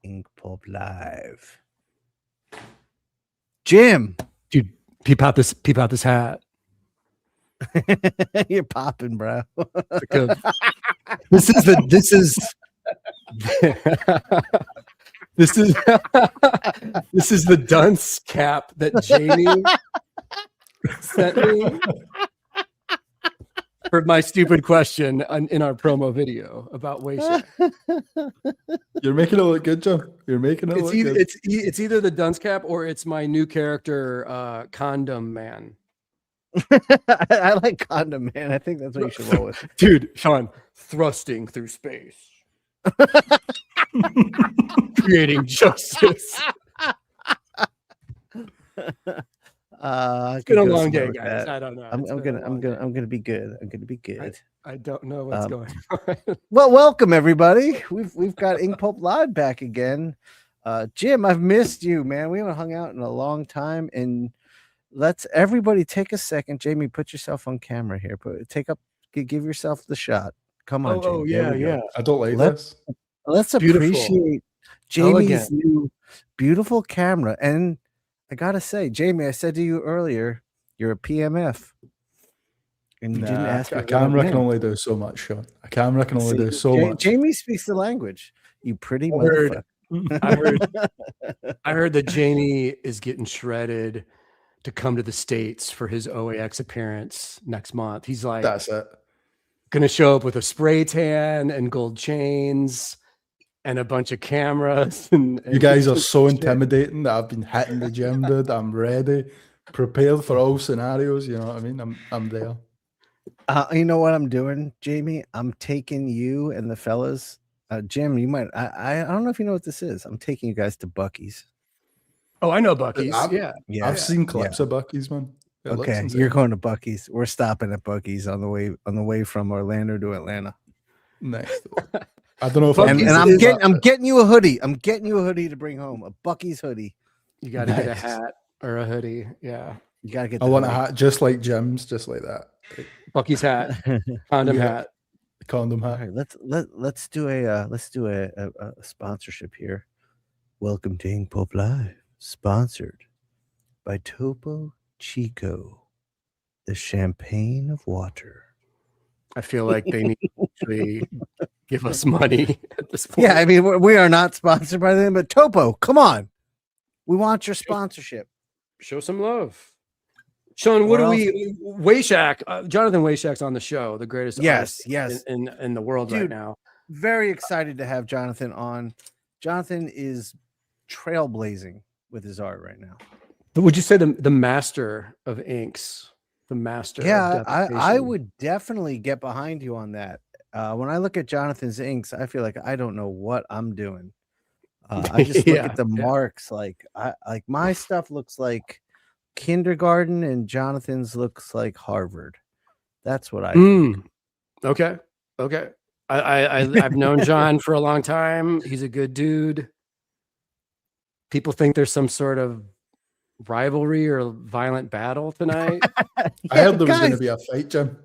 Inkpulp Live. Jim, dude, peep out this hat. You're popping, bro. This is this is the dunce cap that Jamie sent me for my stupid question in our promo video about Wayshack. You're making it look good, Joe. You're making it look good. It's either the dunce cap or it's my new character, Condom Man. I like Condom Man. I think that's what you should roll with. Dude, Shawn, thrusting through space. Creating justice. It's been a long day, guys. I don't know. I'm gonna be good. I'm gonna be good. I don't know what's going on. Well, welcome everybody. We've got Inkpulp Live back again. Jim, I've missed you, man. We haven't hung out in a long time, and let's everybody take a second. Jamie, put yourself on camera here. Give yourself the shot. Come on, Jamie. Yeah. I don't like this. Let's appreciate Jamie's new beautiful camera. And I gotta say, Jamie, I said to you earlier, you're a PMF. And you didn't ask. A camera can only do so much, Shawn. A camera can only do so much. Jamie speaks the language. You pretty motherfucker. I heard that Jamie is getting shredded to come to the States for his OAX appearance next month. He's like, that's it. Gonna show up with a spray tan and gold chains and a bunch of cameras. And you guys are so intimidating that I've been hitting the gym, dude. I'm ready, prepared for all scenarios. You know what I mean? I'm there. You know what I'm doing, Jamie? I'm taking you and the fellas. Jim, you might. I don't know if you know what this is. I'm taking you guys to Buc-ee's. Oh, I know Buc-ee's. I've seen clips of Buc-ee's, man. Okay, you're going to Buc-ee's. We're stopping at Buc-ee's on the way from Orlando to Atlanta. Nice. I don't know if I'm getting you a hoodie. I'm getting you a hoodie to bring home. A Buc-ee's hoodie. You got to get a hat or a hoodie. Yeah, you got to get. I want a hat just like Jim's, just like that. Buc-ee's hat, condom hat, condom hat. All right, let's do a sponsorship here. Welcome to Inkpulp Live, sponsored by Topo Chico, the champagne of water. I feel like they need to actually give us money at this point. Yeah, I mean, we are not sponsored by them, but Topo, come on. We want your sponsorship. Show some love. Shawn, what do we... Wayshack, Jonathan Wayshack's on the show, the greatest artist in the world right now. Very excited to have Jonathan on. Jonathan is trailblazing with his art right now. Would you say the master of inks? The master. Yeah, I would definitely get behind you on that. When I look at Jonathan's inks, I feel like I don't know what I'm doing. I just look at the marks. Like my stuff looks like kindergarten, and Jonathan's looks like Harvard. That's what I think. Okay. I've known John for a long time. He's a good dude. People think there's some sort of rivalry or violent battle tonight. I heard there was going to be a fight, Jim.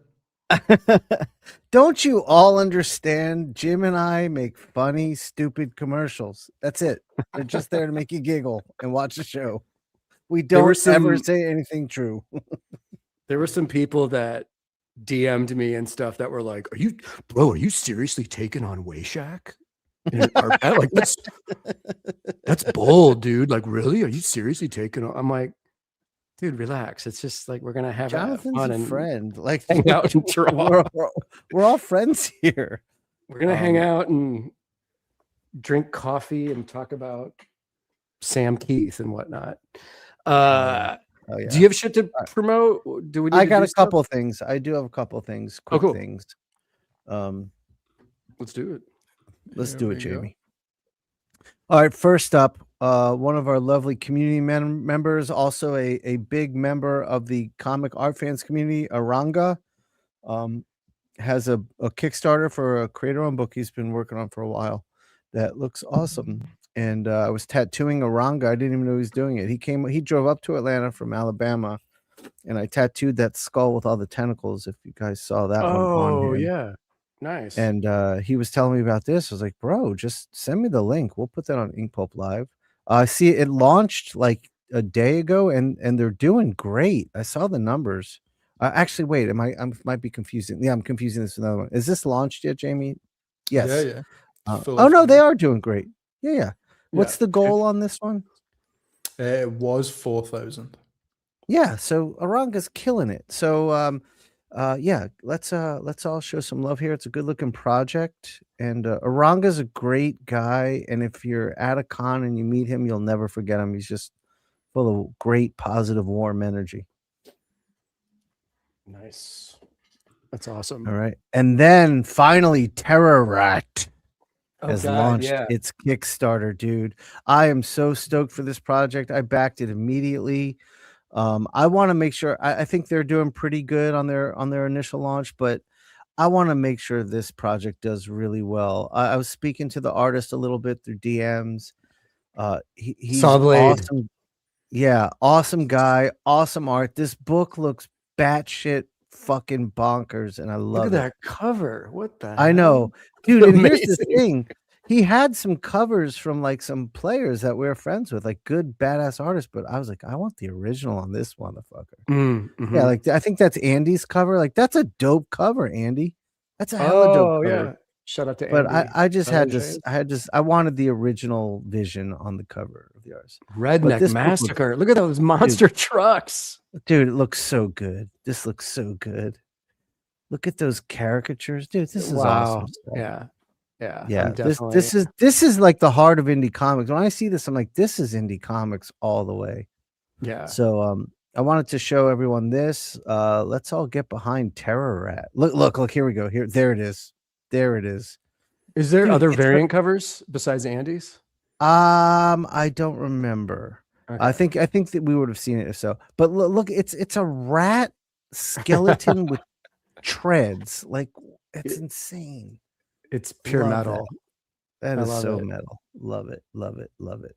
Don't you all understand? Jim and I make funny, stupid commercials. That's it. They're just there to make you giggle and watch the show. We don't ever say anything true. There were some people that DM'd me and stuff that were like, are you seriously taking on Wayshack? Like that's bold, dude. Like, really? Are you seriously taking on? I'm like, dude, relax. It's just like we're gonna have Jonathan's fun and friend. Like, hang out and we're all friends here. We're gonna hang out and drink coffee and talk about Sam Keith and whatnot. Do you have shit to promote? I got a couple things. I do have a couple things. Quick things. Let's do it. Let's do it, Jamie. All right. First up, one of our lovely community members, also a big member of the comic art fans community, Aranga, has a Kickstarter for a creator-owned book he's been working on for a while. That looks awesome. And I was tattooing Aranga. I didn't even know he was doing it. He drove up to Atlanta from Alabama, and I tattooed that skull with all the tentacles. If you guys saw that one. Oh, yeah. Nice. And he was telling me about this. I was like, bro, just send me the link. We'll put that on Inkpulp Live. I see it launched like a day ago, and they're doing great. I saw the numbers. Actually, wait, might be confusing. Yeah, I'm confusing this with another one. Is this launched yet, Jamie? Yes. Yeah. Oh no, they are doing great. Yeah. What's the goal on this one? It was 4,000. Yeah, so Aranga's killing it. So yeah, let's all show some love here. It's a good looking project, and Aranga's a great guy, and if you're at a con and you meet him, you'll never forget him. He's just full of great, positive, warm energy. Nice. That's awesome. All right. And then finally, Terror Rat has launched its Kickstarter, dude. I am so stoked for this project. I backed it immediately. I want to make sure I think they're doing pretty good on their initial launch, but I want to make sure this project does really well. I was speaking to the artist a little bit through DMs. He's awesome. Yeah, awesome guy, awesome art. This book looks batshit fucking bonkers, and I love it. Look at that cover. What the hell? I know, dude. And here's the thing. He had some covers from like some players that we're friends with, like good badass artists. But I was like, I want the original on this motherfucker. Yeah, like I think that's Andy's cover. Like that's a dope cover, Andy. That's a hella dope cover. Yeah. Shout out to Andy. But I just had this. I wanted the original vision on the cover of the artist. Redneck Massacre. Look at those monster trucks. Dude, it looks so good. This looks so good. Look at those caricatures, dude. This is awesome stuff. Yeah. This is like the heart of indie comics. When I see this, I'm like, this is indie comics all the way. Yeah. So I wanted to show everyone this. Let's all get behind Terror Rat. Look, here we go. There it is. There it is. Is there other variant covers besides Andy's? I don't remember. Okay. I think that we would have seen it if so. But look, it's a rat skeleton with treads. Like it's insane. It's pure metal. That is so metal. Love it. Love it. Love it.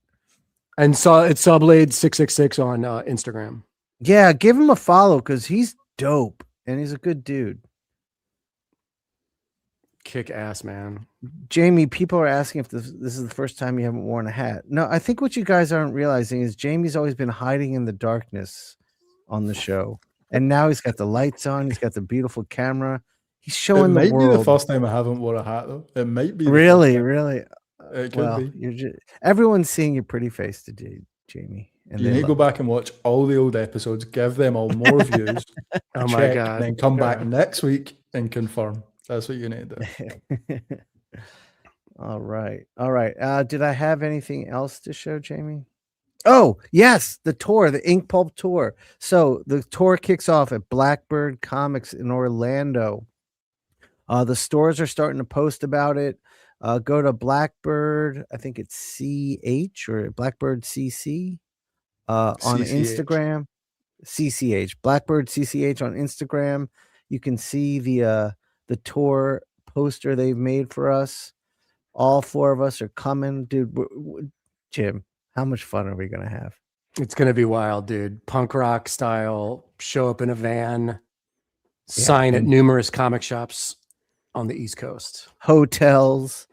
And it's Sawblade 666 on Instagram. Yeah, give him a follow because he's dope and he's a good dude. Kick ass, man. Jamie, people are asking if this is the first time you haven't worn a hat. No, I think what you guys aren't realizing is Jamie's always been hiding in the darkness on the show. And now he's got the lights on. He's got the beautiful camera. He's showing the world. It might be the first time I haven't worn a hat, though. It might be. Really? It could be. Everyone's seeing your pretty face today, Jamie. And you need to go back and watch all the old episodes, give them all more views. Oh my God. And then come back next week and confirm. That's what you need to do. All right. Did I have anything else to show, Jamie? Oh, yes, the tour, the Inkpulp tour. So the tour kicks off at Blackbird Comics in Orlando. The stores are starting to post about it. Go to Blackbird, I think it's CH or Blackbird CC on Instagram. CCH, Blackbird CCH on Instagram. You can see the tour poster they've made for us. All four of us are coming, dude. Jim, how much fun are we gonna have? It's gonna be wild, dude. Punk rock style. Show up in a van. Sign at numerous comic shops on the East Coast. Hotels,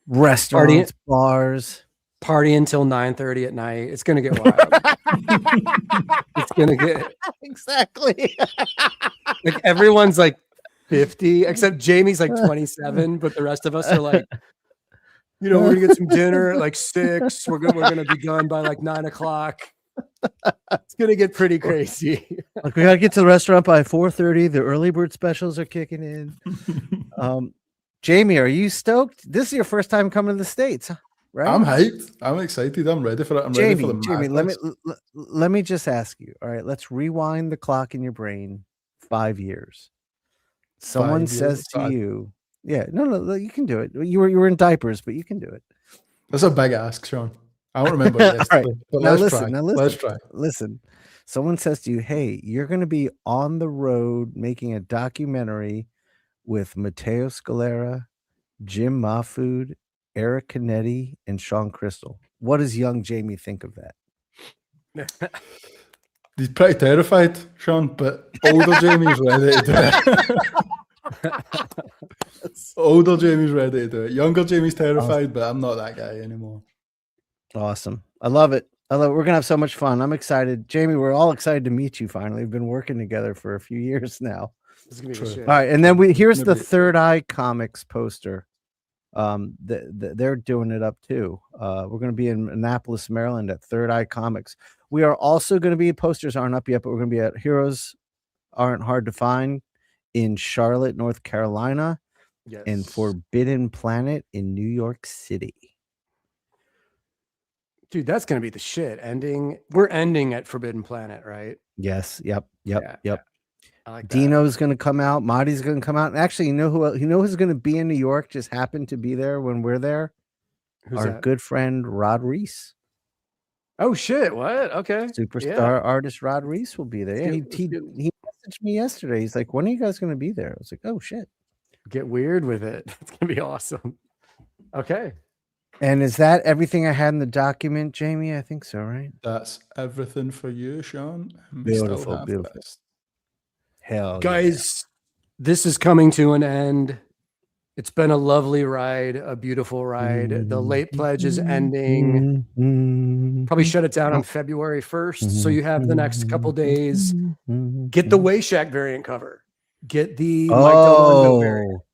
restaurants, bars. Party until 9:30 at night. It's gonna get wild. It's gonna get exactly. Like everyone's like 50, except Jamie's like 27, but the rest of us are like, we're gonna get some dinner at like 6. We're gonna be done by like 9 o'clock. It's gonna get pretty crazy. Like we gotta get to the restaurant by 4:30. The early bird specials are kicking in. Jamie, are you stoked? This is your first time coming to the States, right? I'm hyped. I'm excited. I'm ready for it. I'm ready for the Jamie, let me just ask you. All right, let's rewind the clock in your brain 5 years. Someone says to you, no, you can do it. You were in diapers, but you can do it. That's a big ask, Shawn. I don't remember it yesterday, right. But let's try. Listen. Someone says to you, hey, you're going to be on the road making a documentary with Matteo Scalera, Jim Mahfood, Eric Canetti, and Sean Crystal. What does young Jamie think of that? He's pretty terrified, Shawn, but older Jamie's ready to do it. Older Jamie's ready to do it. Younger Jamie's terrified, but I'm not that guy anymore. Awesome. I love it. I love it. We're gonna have so much fun. I'm excited. Jamie, we're all excited to meet you finally. We've been working together for a few years now. This is gonna be the True. shit. All right, and then here's the Maybe- Third Eye Comics poster. They're doing it up too. We're going to be in Annapolis, Maryland at Third Eye Comics. We are also going to be, posters aren't up yet, but we're going to be at Heroes Aren't Hard to Find in Charlotte, North Carolina, Yes. and Forbidden Planet in New York City. Dude, that's gonna be the shit. We're ending at Forbidden Planet, right? Yes. Yep. Yeah. I like that. Dino's going to come out. Marty's going to come out. And actually, you know who's going to be in New York? Just happened to be there when we're there. Who's Our that? good friend Rod Reese. Oh shit! What? Okay. Superstar artist Rod Reese will be there. Yeah, Let's he get- messaged me yesterday. He's like, "When are you guys going to be there?" I was like, "Oh shit!" Get weird with it. It's gonna be awesome. Okay. And is that everything I had in the document, Jamie? I think so, right? That's everything for you, Shawn. We Beautiful, still have beautiful. this. Hell, Guys, this is coming to an end. It's been a lovely ride, a beautiful ride. The late pledge is ending. Probably shut it down on February 1st. So you have the next couple days. Get the Wayshack variant cover. Get the Mike Del Mondo variant. Oh,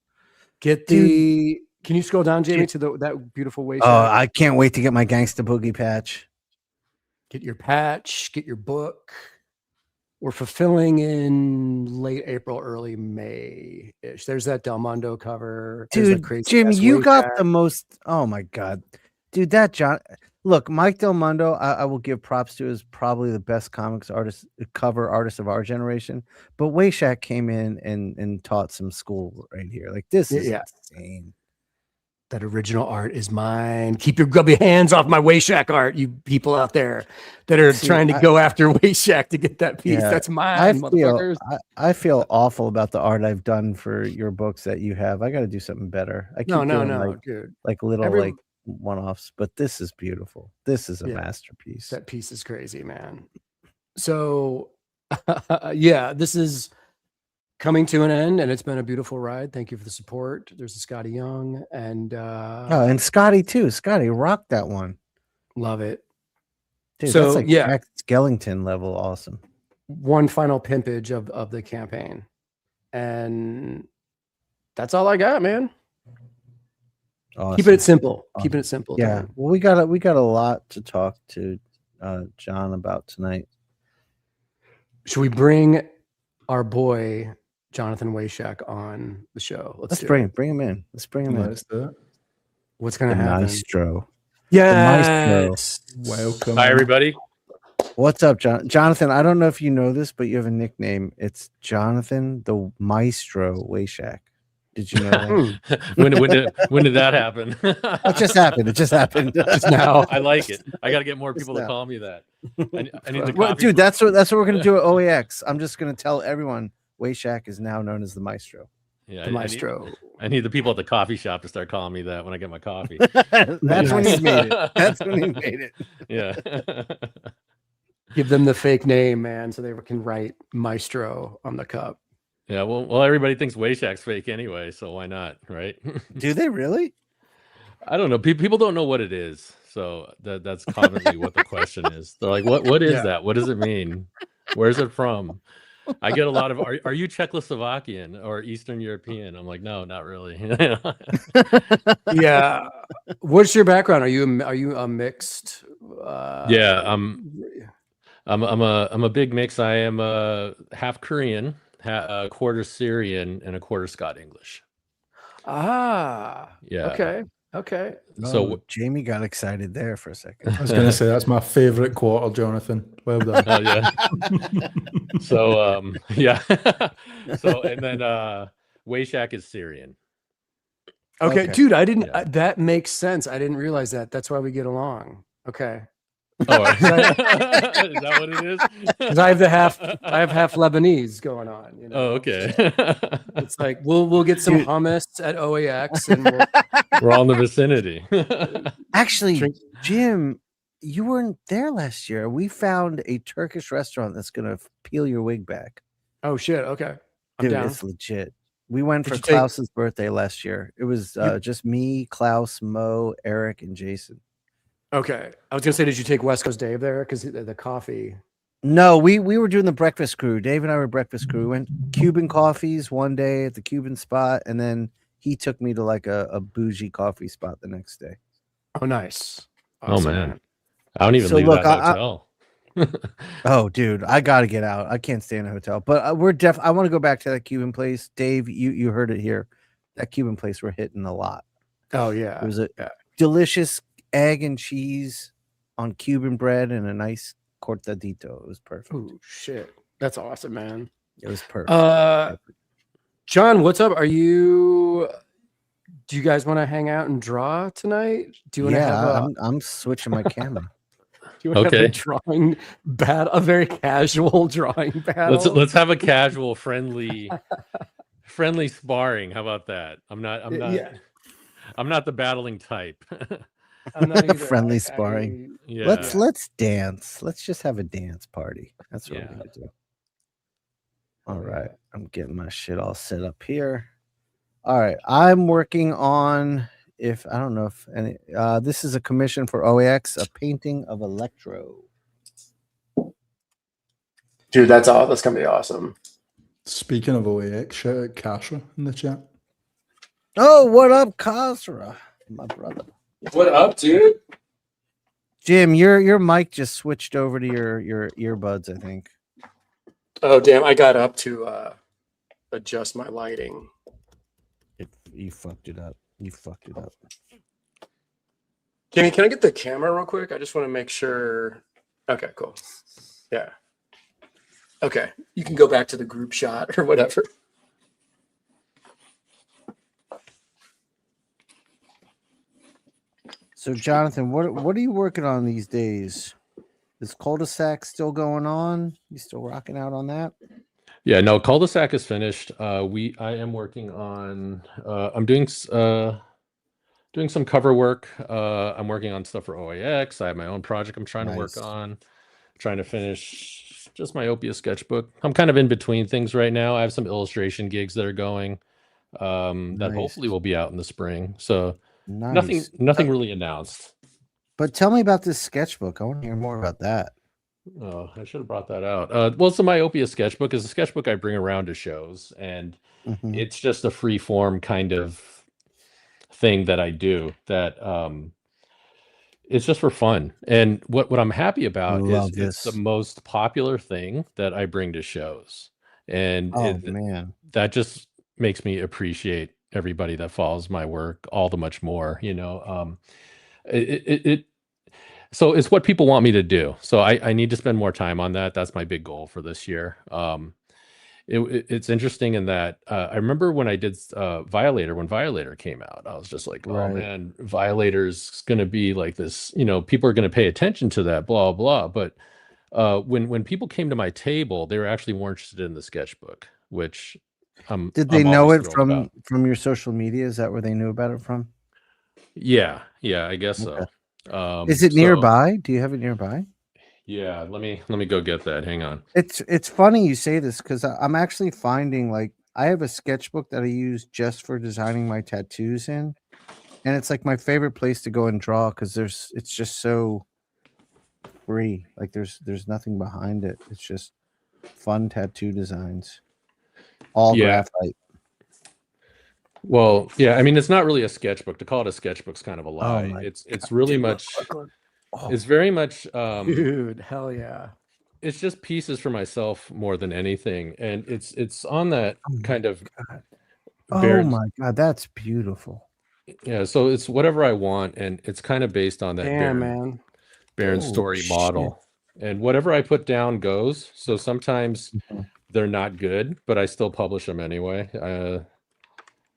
Get the. Can you scroll down, Jamie, to that beautiful Wayshack? I can't wait to get my Gangsta Boogie patch. Get your patch. Get your book. We're fulfilling in late April, early May-ish. There's that Del Mondo cover. There's that Dude, crazy Jimmy, ass you got Wayshack. the most. Oh my god, dude, that John. Look, Mike Del Mondo, I will give props to, is probably the best comics artist, cover artist of our generation. But Wayshack came in and taught some school right here. Like this is insane. That original art is mine. Keep your grubby hands off my Wayshack art, you people out there that are trying to go after Wayshack to get that piece. Yeah, That's mine, motherfuckers. I feel awful about the art I've done for your books that you have. I got to do something better. I keep No, doing dude. like little like one-offs, but this is beautiful. This is a masterpiece. That piece is crazy, man. So, yeah, this is coming to an end, and it's been a beautiful ride. Thank you for the support. There's a Scotty Young, and and Scotty too. Scotty rocked that one. love it. Dude, So, that's like yeah. Jack Skellington level awesome. One final pimpage of the campaign, and that's all I got, man. Awesome. Keeping it simple. Keeping it simple. Yeah. Dan. Well, we got a lot to talk to John about tonight. Should we bring our boy Jonathan Wayshack on the show? Let's bring him in. Let's bring him in. Let's do it. What's gonna The happen? Maestro. Yes. Welcome. Hi, everybody. What's up, Jonathan? I don't know if you know this, but you have a nickname. It's Jonathan the Maestro Wayshack. Did you know that? when did that happen? It just happened. It just happened. Just now. I like it. I got to get more people Just to now. call me that. I need the Well, copy. dude, that's what we're gonna do at OAX. I'm just gonna tell everyone Wayshack is now known as the Maestro. Yeah, The Maestro. I need the people at the coffee shop to start calling me that when I get my coffee. That's when he made it. That's when he made it. Yeah. Give them the fake name, man, so they can write Maestro on the cup. Yeah. Well, everybody thinks Wayshack's fake anyway, so why not, right? Do they really? I don't know. People don't know what it is, so that's commonly what the question is. They're like, "What is that? What does it mean? Where's it from?" I get a lot of, "Are you Czechoslovakian or Eastern European?" I'm like, "No, not really." Yeah. What's your background? Are you a mixed? Yeah, I'm a big mix. I am half Korean, a quarter Syrian, and a quarter Scott English. Ah. Yeah. Okay. So Jamie got excited there for a second. I was going to say that's my favorite quarter, Jonathan. Well done. Oh, yeah. So yeah. So and then Wayshack is Syrian. Okay, Okay. dude, I didn't. Yeah. That makes sense. I didn't realize that. That's why we get along. Okay. Oh, is that what it is? Because I have half Lebanese going on. You know? Oh, okay. It's like we'll get some hummus at OAX, and We're all in the vicinity. Actually, Drink- Jim, you weren't there last year. We found a Turkish restaurant that's gonna peel your wig back. oh shit, okay, I'm Dude, down. it's legit. We went Did for you take- Klaus's birthday last year. It was just me, Klaus, Mo, Eric, and Jason. Okay. I was gonna say, did you take West Coast Dave there? Because the coffee. No, we were doing the breakfast crew. Dave and I were breakfast crew. We went Cuban coffees one day at the Cuban spot, and then he took me to like a bougie coffee spot the next day. Oh, nice. Oh man, I don't even So leave look, that hotel. Oh, dude, I got to get out. I can't stay in a hotel. But I want to go back to that Cuban place. Dave, you heard it here. That Cuban place we're hitting a lot. Oh yeah. It was a delicious egg and cheese on Cuban bread and a nice cortadito. It was perfect. Oh shit. That's awesome, man. It was perfect. John, what's up? Do you guys want to hang out and draw tonight? Do you want to have I'm switching my camera. Do you want to have a drawing battle, a very casual drawing battle? Let's have a casual, friendly sparring. How about that? I'm not the battling type. I'm not either. Friendly sparring. Yeah. Let's dance. Let's just have a dance party. That's what we're gonna do. All right. I'm getting my shit all set up here. All right. I'm working on this is a commission for OAX, a painting of Electro. Dude, that's gonna be awesome. Speaking of OAX, shout out Kasha in the chat. Oh, what up, Kasra? My brother. What up, dude? Jim, your mic just switched over to your earbuds, I think. Oh damn, I got up to adjust my lighting. You fucked it up. You fucked it up. Kimmy, can I get the camera real quick? I just want to make sure. Okay, cool. Yeah. Okay, you can go back to the group shot or whatever. So, Jonathan, what are you working on these days? Is Cul-de-sac still going on? You still rocking out on that? Yeah, no, Cul-de-sac is finished. I am working on. I'm doing some cover work. I'm working on stuff for OAX. I have my own project I'm trying to work on. Trying to finish just my Opia sketchbook. I'm kind of in between things right now. I have some illustration gigs that are going that hopefully will be out in the spring. So nothing really announced. But tell me about this sketchbook. I want to hear more about that. Oh, I should have brought that out. Well, so my Opia sketchbook is a sketchbook I bring around to shows, and it's just a free form kind of thing that I do that it's just for fun. And what I'm happy about is it's the most popular thing that I bring to shows. And that just makes me appreciate everybody that follows my work all the much more, you know. So it's what people want me to do. So I need to spend more time on that. That's my big goal for this year. It's interesting in that I remember when I did Violator, when Violator came out, I was just like, oh man, Violator's going to be like this, you know, people are going to pay attention to that, blah, blah. But when people came to my table, they were actually more interested in the sketchbook, which did they know it from your social media? Is that where they knew about it from? Yeah, I guess so. Is it nearby? Do you have it nearby? Yeah, let me go get that. Hang on. It's funny you say this because I'm actually finding like I have a sketchbook that I use just for designing my tattoos in, and it's like my favorite place to go and draw because it's just so free. Like there's nothing behind it. It's just fun tattoo designs, all graphite. Well, yeah, I mean it's not really a sketchbook. To call it a sketchbook's kind of a lie. It's really much. It's very much dude, hell yeah. It's just pieces for myself more than anything. And it's on that kind of my god, that's beautiful. Yeah, so it's whatever I want, and it's kind of based on that Barron Storey model. And whatever I put down goes. So sometimes they're not good, but I still publish them anyway.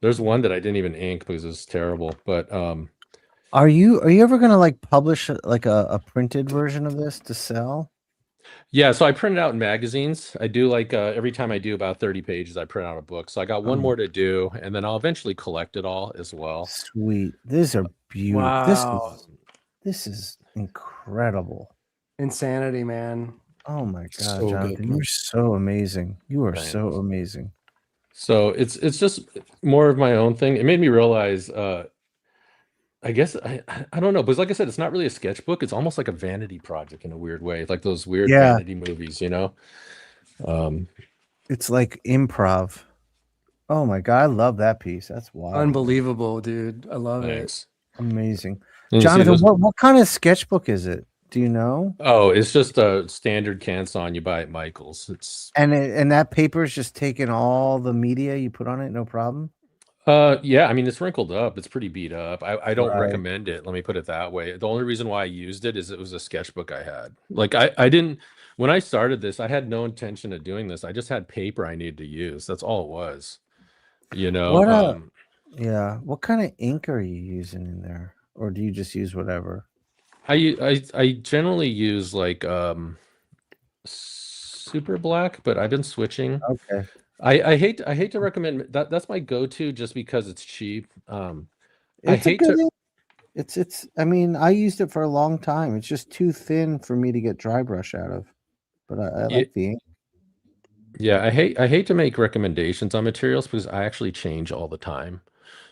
There's one that I didn't even ink because it's terrible, but Are you ever gonna like publish like a printed version of this to sell? Yeah, so I print it out in magazines. I do like every time I do about 30 pages, I print out a book. So I got one more to do, and then I'll eventually collect it all as well. Sweet. These are beautiful. Wow. This is incredible. Insanity, man. Oh my god, Jonathan, you're so amazing. You are so amazing. So it's just more of my own thing. It made me realize, I guess I don't know, because like I said, it's not really a sketchbook. It's almost like a vanity project in a weird way, like those weird Yeah. vanity movies, you know. It's like improv. Oh my god, I love that piece. That's wild. Unbelievable, dude. I love Thanks. Amazing. And you see Jonathan, those- what kind of sketchbook is it? Do you know? Oh, it's just a standard Canson you buy at Michael's. It's And that paper is just taking all the media you put on it, no problem. yeah, I mean it's wrinkled up, it's pretty beat up. I don't Right. recommend it, let me put it that way. The only reason why I used it is it was a sketchbook I had. Like I didn't, when I started this, I had no intention of doing this. I just had paper I needed to use. That's all it was. You know, What yeah. What kind of ink are you using in there? Or do you just use whatever? I generally use like super black, but I've been switching. Okay. I hate to recommend that. That's my go-to just because it's cheap. I It's a hate good to ink. It's I mean, I used it for a long time. It's just too thin for me to get dry brush out of. But I Yeah. like the ink. Yeah, I hate to make recommendations on materials because I actually change all the time.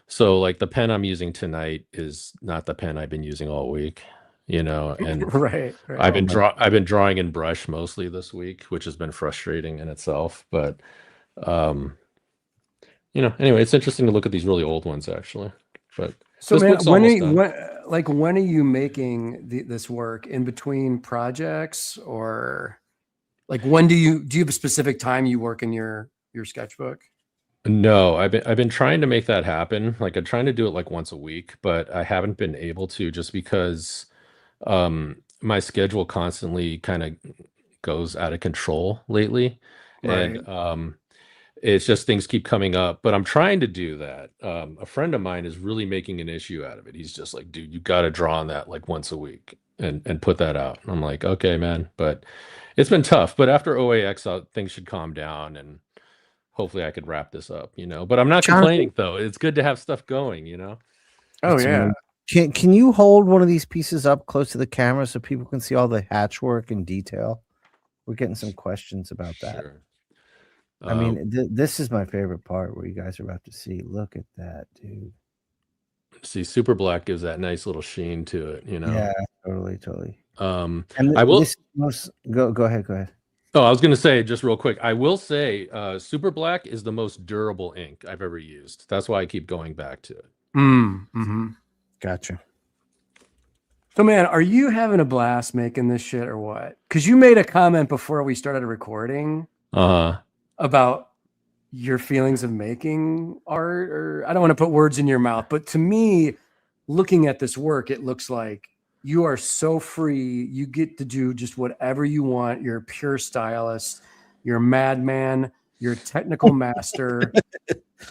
So like the pen I'm using tonight is not the pen I've been using all week, you know, and Right. I've been drawing in brush mostly this week, which has been frustrating in itself. But you know, anyway, it's interesting to look at these really old ones actually. But So this man, book's almost done. when are you making this work in between projects, or like when do you have a specific time you work in your sketchbook? No, I've been trying to make that happen. Like I'm trying to do it like once a week, but I haven't been able to just because my schedule constantly kind of goes out of control lately. Right. And it's just things keep coming up, but I'm trying to do that. A friend of mine is really making an issue out of it. He's just like, dude, you got to draw on that like once a week and put that out. And I'm like, okay, man, but it's been tough. But after OAX, things should calm down and hopefully I could wrap this up, you know. But I'm not Jonathan- complaining though. It's good to have stuff going, you know. Oh It's yeah. amazing. Can you hold one of these pieces up close to the camera so people can see all the hatch work in detail? We're getting some questions about that. Sure. I mean, this is my favorite part where you guys are about to see. Look at that, dude. See, super black gives that nice little sheen to it, you know. Yeah, totally. And And I will this most go ahead. Oh, I was going to say just real quick. I will say super black is the most durable ink I've ever used. That's why I keep going back to it. Mm-hmm. Gotcha. So man, are you having a blast making this shit or what? Because you made a comment before we started recording about your feelings of making art, or I don't want to put words in your mouth, but to me, looking at this work, it looks like you are so free. You get to do just whatever you want. You're a pure stylist. You're a madman. You're a technical master.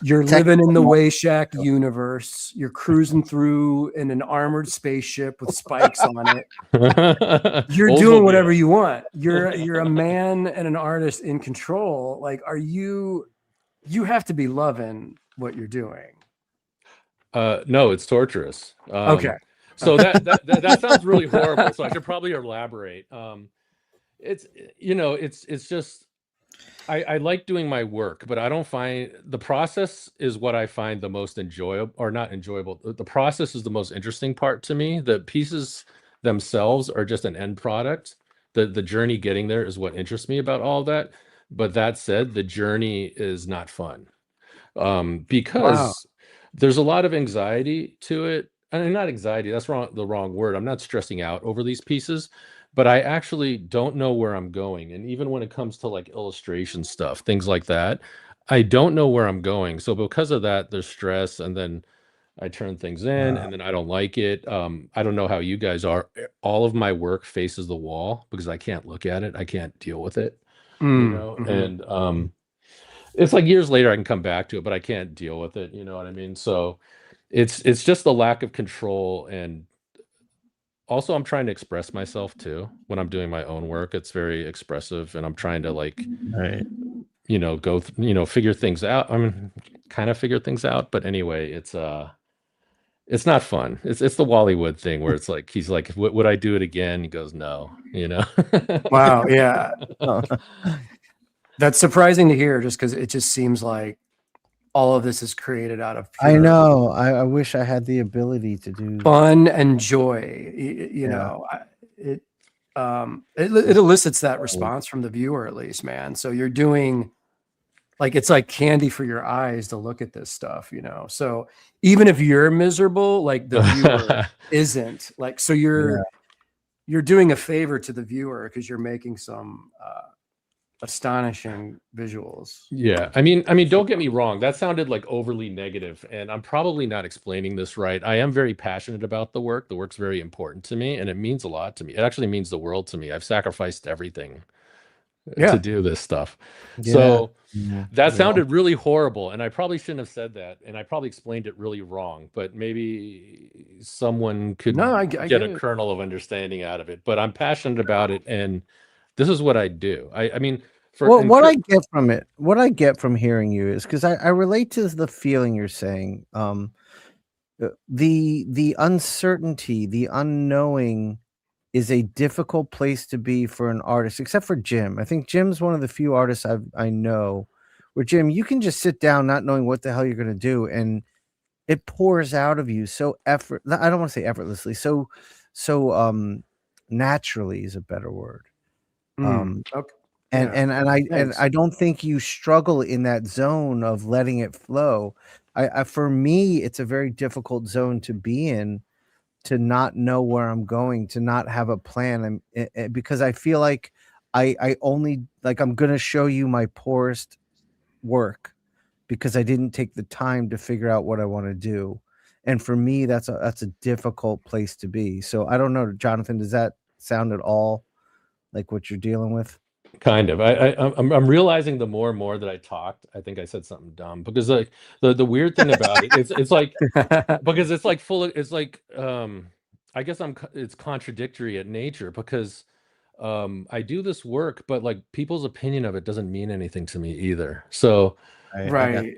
You're living in the Wayshack universe. You're cruising through in an armored spaceship with spikes on it. You're doing whatever you want. You're a man and an artist in control. Like, are you have to be loving what you're doing. No, it's torturous. Okay. So that sounds really horrible. So I should probably elaborate. It's, you know, it's just, I like doing my work, but I don't find the process is what I find the most enjoyable, or not enjoyable. The process is the most interesting part to me. The pieces themselves are just an end product. The journey getting there is what interests me about all that. But that said, the journey is not fun because there's a lot of anxiety to it. And not anxiety, that's the wrong word. I'm not stressing out over these pieces, but I actually don't know where I'm going. And even when it comes to like illustration stuff, things like that, I don't know where I'm going. So because of that, there's stress, and then I turn things in and then I don't like it. I don't know how you guys are. All of my work faces the wall because I can't look at it. I can't deal with it, you know? And it's like years later I can come back to it, but I can't deal with it. You know what I mean? So it's just the lack of control. And also I'm trying to express myself too. When I'm doing my own work, it's very expressive, and I'm trying to like, you know, go, figure things out. I mean, kind of figure things out, but anyway, it's not fun. It's the Wallywood thing where it's like, he's like, would I do it again? He goes, no, you know? Wow. Yeah. That's surprising to hear, just because it just seems like all of this is created out of I pure know. I wish I had the ability to do. fun and joy. You know, it elicits that response from the viewer, at least, man. So you're doing, like, it's like candy for your eyes to look at this stuff, you know. So even if you're miserable, like the viewer isn't. Like, so you're doing a favor to the viewer because you're making some astonishing visuals. Yeah, I mean, don't get me wrong. That sounded like overly negative, and I'm probably not explaining this right. I am very passionate about the work. The work's very important to me, and it means a lot to me. It actually means the world to me. I've sacrificed everything to do this stuff. So that sounded really horrible, and I probably shouldn't have said that, and I probably explained it really wrong. But maybe someone could I get a kernel of understanding out of it. But I'm passionate about it, and this is what I do. I mean, what I get from it, what I get from hearing you is because I relate to the feeling you're saying. The uncertainty, the unknowing is a difficult place to be for an artist, except for Jim. I think Jim's one of the few artists I know where, Jim, you can just sit down not knowing what the hell you're going to do, and it pours out of you so I don't want to say effortlessly, so naturally is a better word. Okay. And I don't think you struggle in that zone of letting it flow. For me, it's a very difficult zone to be in, to not know where I'm going, to not have a plan, because I feel like I only, like, I'm gonna show you my poorest work because I didn't take the time to figure out what I want to do. And for me, that's a difficult place to be. So I don't know, Jonathan, does that sound at all like what you're dealing with? Kind of. I'm realizing the more and more that I talked, I think I said something dumb, because like the weird thing about it, it's like because it's like full of, it's like I guess it's contradictory at nature, because I do this work, but like people's opinion of it doesn't mean anything to me either. So right.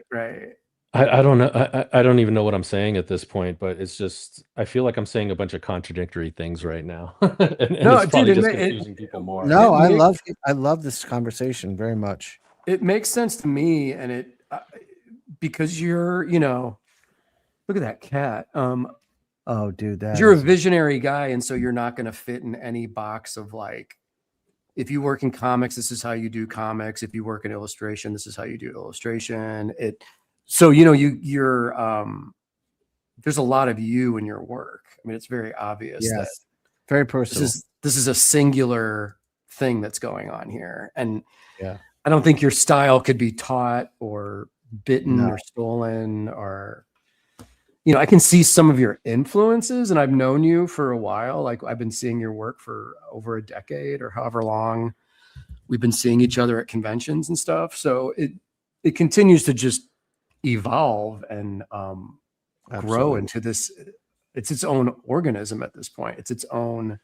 I don't know. I don't even know what I'm saying at this point, but it's just, I feel like I'm saying a bunch of contradictory things right now. and No, it's probably dude, just confusing people more. No, I love this conversation very much. It makes sense to me, and it because you're, you know, look at that cat. Oh, dude, you're a visionary guy, and so you're not going to fit in any box of, like, if you work in comics, this is how you do comics. If you work in illustration, this is how you do illustration. So, you know, you're there's a lot of you in your work. I mean, it's very obvious that very personal. This is a singular thing that's going on here. And yeah, I don't think your style could be taught or bitten or stolen, or, you know, I can see some of your influences, and I've known you for a while. Like, I've been seeing your work for over a decade or however long we've been seeing each other at conventions and stuff. So it continues to just evolve and grow into this. It's its own organism at this point. It's its own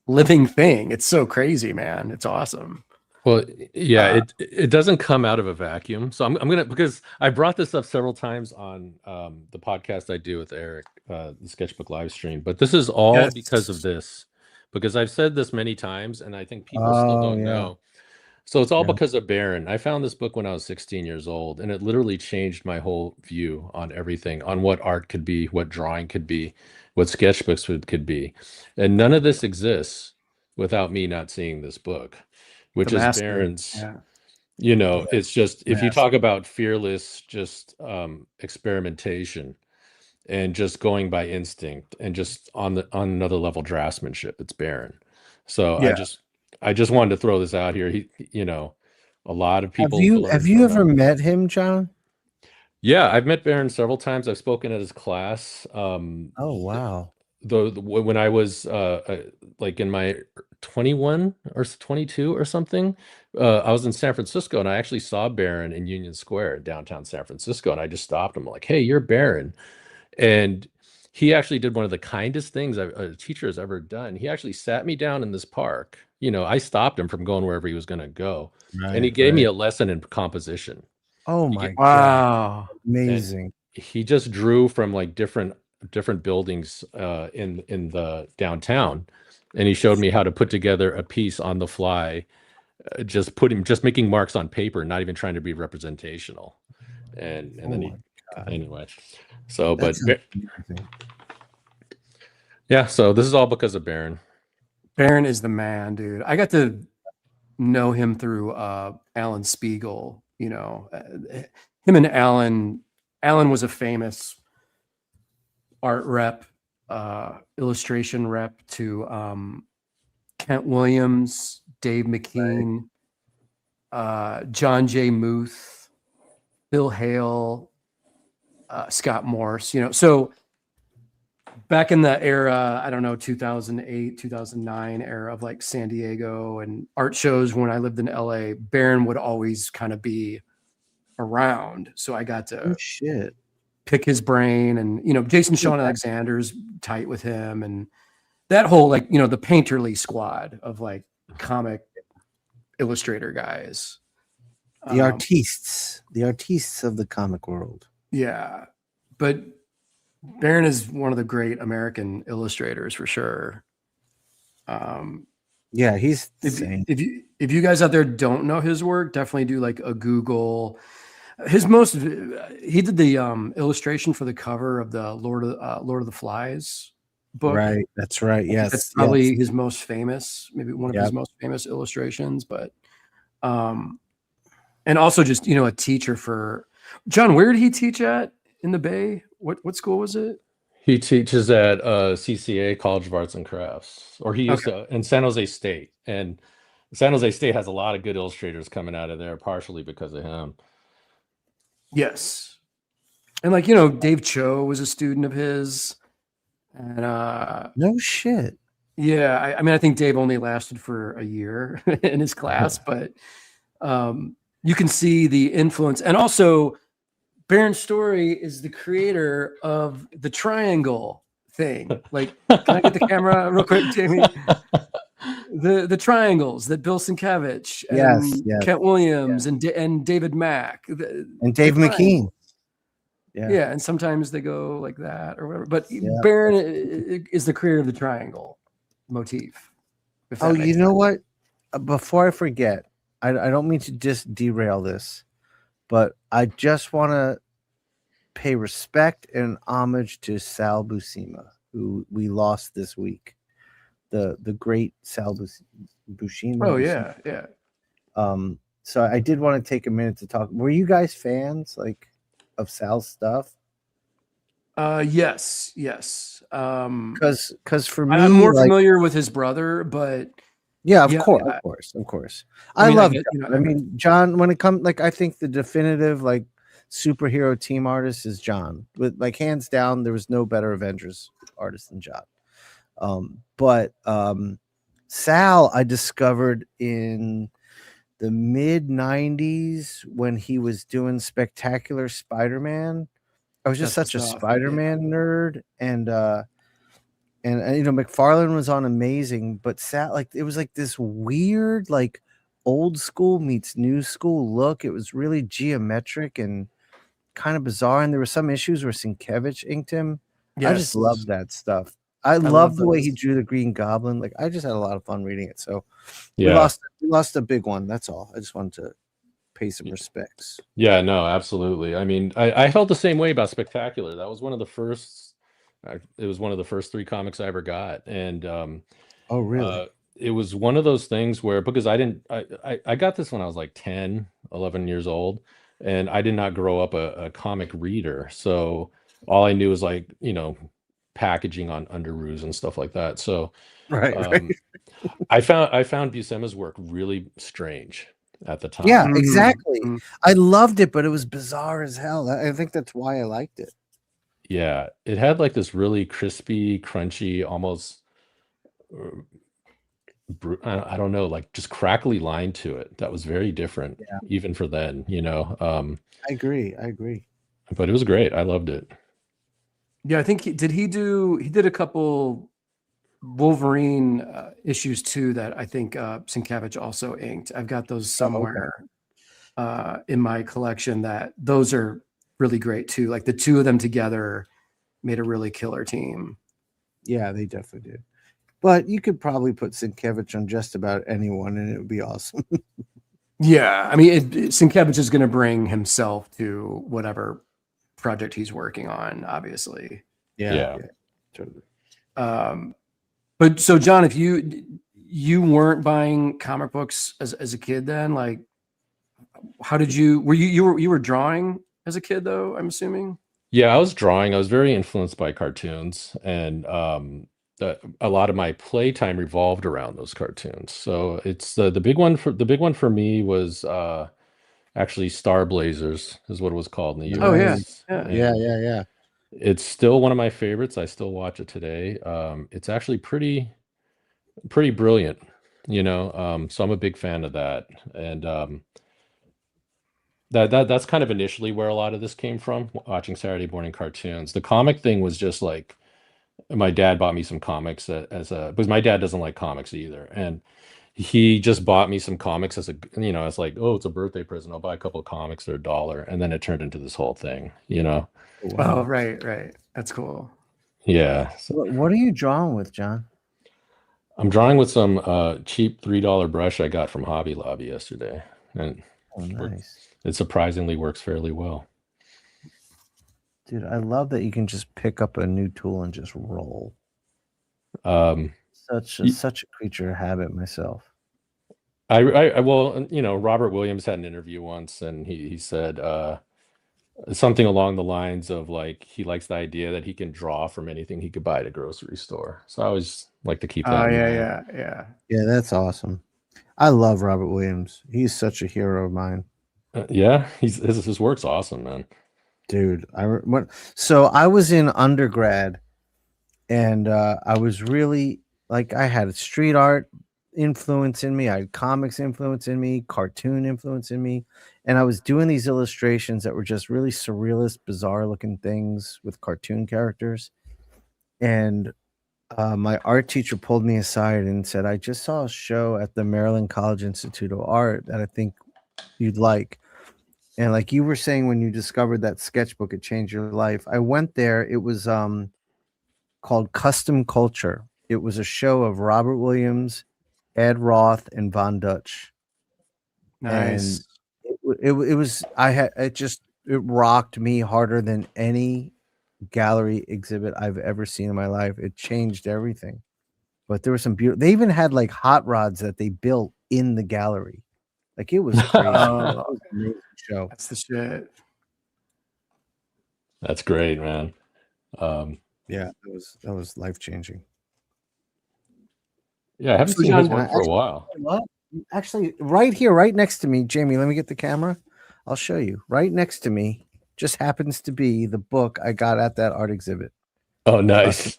living thing. It's so crazy, man. It's awesome. Well, yeah, it doesn't come out of a vacuum. So I'm gonna, because I brought this up several times on the podcast I do with Eric, the Sketchbook live stream, but this is all because of this, because I've said this many times, and I think people still don't know. So it's all because of Barron. I found this book when I was 16 years old, and it literally changed my whole view on everything, on what art could be, what drawing could be, what sketchbooks could be. And none of this exists without me not seeing this book, which is Barron's. You know, it's just, if you talk about fearless, just experimentation and just going by instinct and just on another level draftsmanship, it's Barron. So I just wanted to throw this out here. You know, a lot of people. Have you ever met him, John? Yeah, I've met Barron several times. I've spoken at his class. Oh, wow. When I was like in my 21 or 22 or something, I was in San Francisco, and I actually saw Barron in Union Square, downtown San Francisco, and I just stopped him, like, "Hey, you're Barron," and he actually did one of the kindest things a teacher has ever done. He actually sat me down in this park. You know, I stopped him from going wherever he was going to go, and he gave me a lesson in composition. Oh my God, amazing! And he just drew from like different buildings in the downtown, and he showed me how to put together a piece on the fly, just making marks on paper, not even trying to be representational. and Oh then my he God. anyway. So, That but sounds amazing. yeah, so this is all because of Barron. Barron is the man, dude. I got to know him through Alan Spiegel. You know, him and Alan. Alan was a famous art rep, illustration rep to Kent Williams, Dave McKean, John J. Muth, Bill Hale, Scott Morse. You know, so back in the era, I don't know, 2008, 2009 era of like San Diego and art shows when I lived in LA, Barron would always kind of be around. So I got Oh to shit. pick his brain, and, you know, Jason Shawn Alexander's tight with him, and that whole, like, you know, the Painterly squad of like comic illustrator guys. The artistes of the comic world. Yeah. But Barron is one of the great American illustrators for sure. Yeah, he's insane. If you guys out there don't know his work, definitely do like a Google. He did the illustration for the cover of the Lord of the Flies book. Right, that's right. Yes, That's probably his most famous, maybe one of his Yep. most famous illustrations. But and also just, you know, a teacher for John. Where did he teach at in the Bay? What school was it? He teaches at CCA, College of Arts and Crafts, or he used to in San Jose State. And San Jose State has a lot of good illustrators coming out of there, partially because of him. Yes. And like, you know, Dave Cho was a student of his. And no shit. Yeah, I mean, I think Dave only lasted for a year in his class, but you can see the influence. And also, Barron Storey is the creator of the triangle thing. Like, can I get the camera real quick, Jamie? The triangles that Bill Sienkiewicz and Yes. Kent Williams and David Mack And Dave McKean. Yeah, and sometimes they go like that or whatever. But Barron is the creator of the triangle motif. Oh, you know what? Before I forget, I don't mean to just derail this, but I just want to pay respect and homage to Sal Buscema, who we lost this week. The great Sal Buscema. Oh yeah, yeah. So I did want to take a minute to talk. Were you guys fans of Sal's stuff? Yes. Because for me, I'm more familiar with his brother, but of course. I love John. You know, I mean, John, when it comes, I think the definitive superhero team artist is John. With hands down, there was no better Avengers artist than John. But Sal, I discovered in the mid 90s when he was doing Spectacular Spider-Man. I was just such a Spider-Man nerd, and you know, McFarlane was on Amazing, but Sal, it was this weird old school meets new school look. It was really geometric and kind of bizarre, and there were some issues where Sienkiewicz inked him. Yes. I just loved that stuff. I love the way he drew the Green Goblin. I just had a lot of fun reading it. So we lost a big one. That's all. I just wanted to pay some respects. Yeah, no, absolutely. I mean, I felt the same way about Spectacular. That was one of the first. It was one of the first 3 comics I ever got, and oh really? It was one of those things where, because I got this when I was 10, 11 years old, and I did not grow up a comic reader, so all I knew was you know, packaging on underoos and stuff like that. So right. I found Buscema's work really strange at the time. Yeah, exactly. I loved it, but it was bizarre as hell. I think that's why I liked it. Yeah, it had this really crispy, crunchy, almost I don't know, just crackly line to it. That was very different, even for then, you know. I agree. But it was great. I loved it. Yeah, I think he did a couple Wolverine issues too that I think Sienkiewicz also inked. I've got those somewhere in my collection. Those are really great too. The two of them together made a really killer team. Yeah, they definitely did. But you could probably put Sienkiewicz on just about anyone, and it would be awesome. Yeah, I mean, Sienkiewicz is going to bring himself to whatever project he's working on, obviously. Yeah. Totally. But so, John, if you weren't buying comic books as a kid, then like, how did you were drawing as a kid though? I'm assuming. Yeah, I was drawing. I was very influenced by cartoons, and a lot of my playtime revolved around those cartoons. So it's the big one for me was actually Star Blazers is what it was called in the Oh yeah, US. yeah. Yeah. It's still one of my favorites. I still watch it today. It's actually pretty brilliant, you know. So I'm a big fan of that, and that's kind of initially where a lot of this came from, watching Saturday morning cartoons. The comic thing was just like my dad bought me some comics because my dad doesn't like comics either, and he just bought me some comics as as like, oh, it's a birthday present. I'll buy a couple of comics, they're $1, and then it turned into this whole thing, you know. Oh, right. That's cool. Yeah. So What are you drawing with, John? I'm drawing with some cheap $3 brush I got from Hobby Lobby yesterday, and Oh, nice. it surprisingly works fairly well. Dude, I love that you can just pick up a new tool and just roll. Such a creature of habit myself. I well, you know, Robert Williams had an interview once, and he said something along the lines of like he likes the idea that he can draw from anything he could buy at a grocery store. So I always like to keep that in mind. Yeah, that's awesome. I love Robert Williams. He's such a hero of mine. Yeah, his work's awesome, man. Dude, so I was in undergrad, and I was really like, I had street art influence in me, I had comics influence in me, cartoon influence in me, and I was doing these illustrations that were just really surrealist, bizarre looking things with cartoon characters. And my art teacher pulled me aside and said, I just saw a show at the Maryland College Institute of Art that I think you'd like. And like you were saying, when you discovered that sketchbook, it changed your life. I went there. It was called Custom Culture. It was a show of Robert Williams, Ed Roth, and Von Dutch. Nice. And it was, it rocked me harder than any gallery exhibit I've ever seen in my life. It changed everything. But there was some beautiful, they even had like hot rods that they built in the gallery. Like it was crazy. It was an amazing show. That's the shit. That's great, man. Yeah, that was life changing. Yeah, I haven't seen his work for a while. What? Actually, right here, right next to me, Jamie, let me get the camera. I'll show you. Right next to me just happens to be the book I got at that art exhibit. Oh, nice.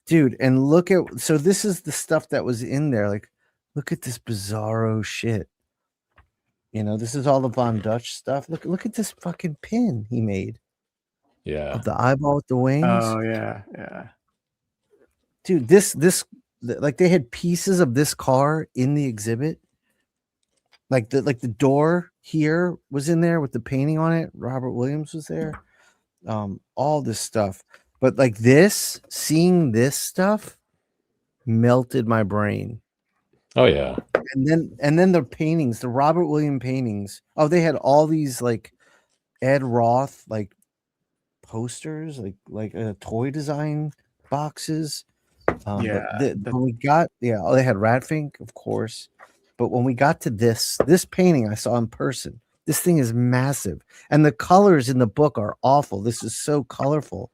Dude, and look at, so this is the stuff that was in there. Like, look at this bizarro shit. You know, this is all the Von Dutch stuff. Look at this fucking pin he made. Yeah. Of the eyeball with the wings. Oh yeah. Dude, like they had pieces of this car in the exhibit. Like the door here was in there with the painting on it. Robert Williams was there. All this stuff. But like seeing this stuff melted my brain. Oh yeah. And then the paintings, the Robert Williams paintings. Oh, they had all these like Ed Roth like posters, like toy design boxes. When we got, they had Radfink, of course. But when we got to this painting I saw in person, this thing is massive. And the colors in the book are awful. This is so colorful.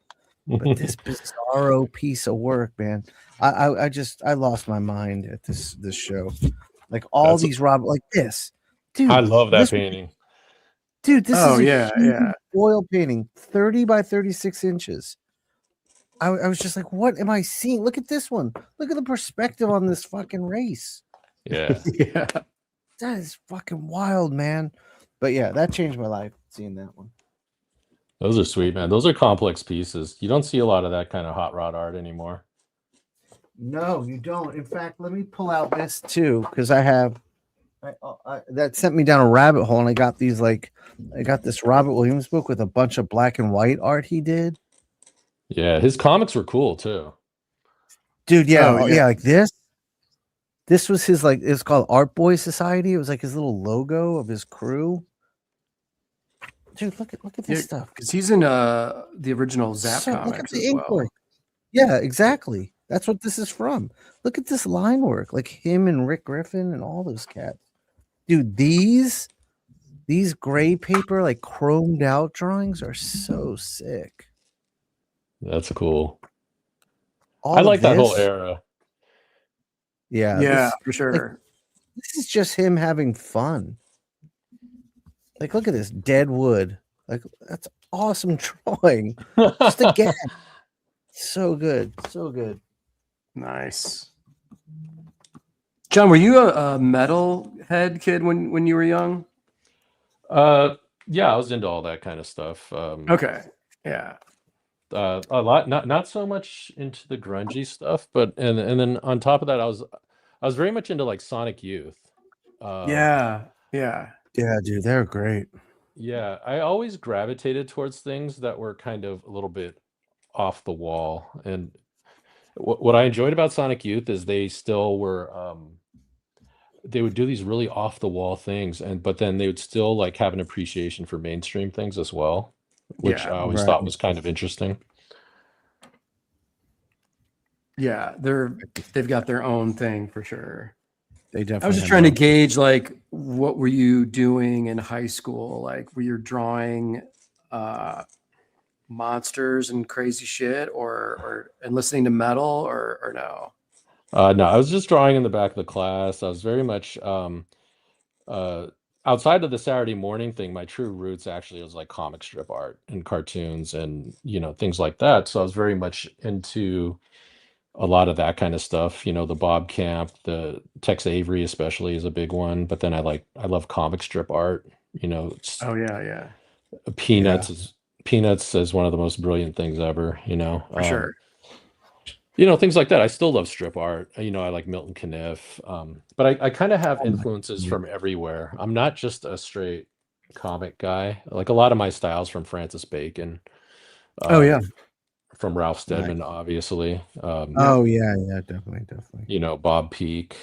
But this bizarro piece of work, man. I lost my mind at this show. Like all these Robert, like this. Dude, I love that painting. Dude, this is a huge oil painting, 30 by 36 inches. I was just like, what am I seeing? Look at this one. Look at the perspective on this fucking race. Yeah. Yeah. That is fucking wild, man. But yeah, that changed my life, seeing that one. Those are sweet, man. Those are complex pieces. You don't see a lot of that kind of hot rod art anymore. No, you don't. In fact, let me pull out this too, because I that sent me down a rabbit hole, and I got this Robert Williams book with a bunch of black and white art he did. Yeah, his comics were cool too. Dude, yeah, like this This was his like it's called Art Boy Society. It was like his little logo of his crew. Dude, look at this stuff. Because he's in the original Zap So, look at comics the as ink well. work. Yeah, exactly. That's what this is from. Look at this line work, like him and Rick Griffin and all those cats. Dude, these gray paper, like chromed out drawings are so sick. That's cool. All I of like that whole this- era. Yeah, Yeah, for sure. this is just him having fun. Like, look at this dead wood. Like, that's awesome drawing. Just again, so good, so good. Nice. John, were you a metal head kid when you were young? Yeah, I was into all that kind of stuff. Okay. Yeah. A lot, not so much into the grungy stuff, but and then on top of that, I was very much into like Sonic Youth. Yeah. Yeah, dude, they're great. Yeah, I always gravitated towards things that were kind of a little bit off the wall. And what I enjoyed about Sonic Youth is they still were they would do these really off the wall things, but then they would still like have an appreciation for mainstream things as well, which Yeah, I always right. thought was kind of interesting. Yeah. They've got their own thing for sure. They definitely. I was just trying to gauge like what were you doing in high school? Like were you drawing monsters and crazy shit and listening to metal or no? No, I was just drawing in the back of the class. I was very much outside of the Saturday morning thing. My true roots actually was like comic strip art and cartoons and things like that. So I was very much into a lot of that kind of stuff. The Bob Camp, the Tex Avery especially is a big one. But then I love comic strip art. Oh yeah. Peanuts is one of the most brilliant things ever. For sure. Things like that. I still love strip art. I like Milton Caniff. But I kind of have influences from everywhere. I'm not just a straight comic guy. Like a lot of my styles from Francis Bacon. Oh yeah. From Ralph Steadman, obviously. Oh yeah, definitely. Bob Peak.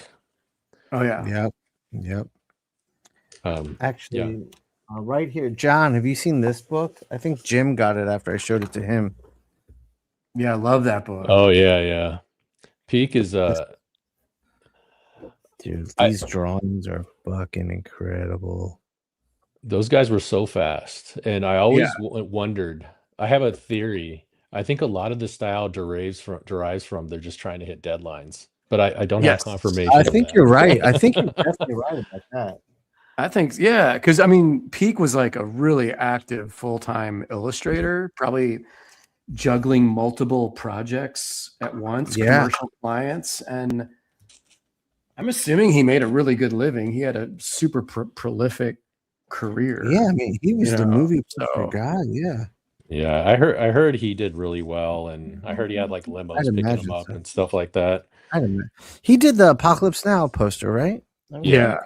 Oh yeah. Yep. Actually, right here, John. Have you seen this book? I think Jim got it after I showed it to him. Yeah, I love that book. Oh yeah. Peak is dude, these drawings are fucking incredible. Those guys were so fast, and I always wondered. I have a theory. I think a lot of the style derives from they're just trying to hit deadlines, but I don't have confirmation. I think you're right. I think you're definitely right about that. I think, yeah, because I mean, Peak was like a really active full-time illustrator, probably juggling multiple projects at once, commercial clients, and I'm assuming he made a really good living. He had a super prolific career. Yeah, I mean, he was the movie guy. Yeah, I heard he did really well, and I heard he had like limos picking him up and stuff like that. He did the Apocalypse Now poster, right? Yeah.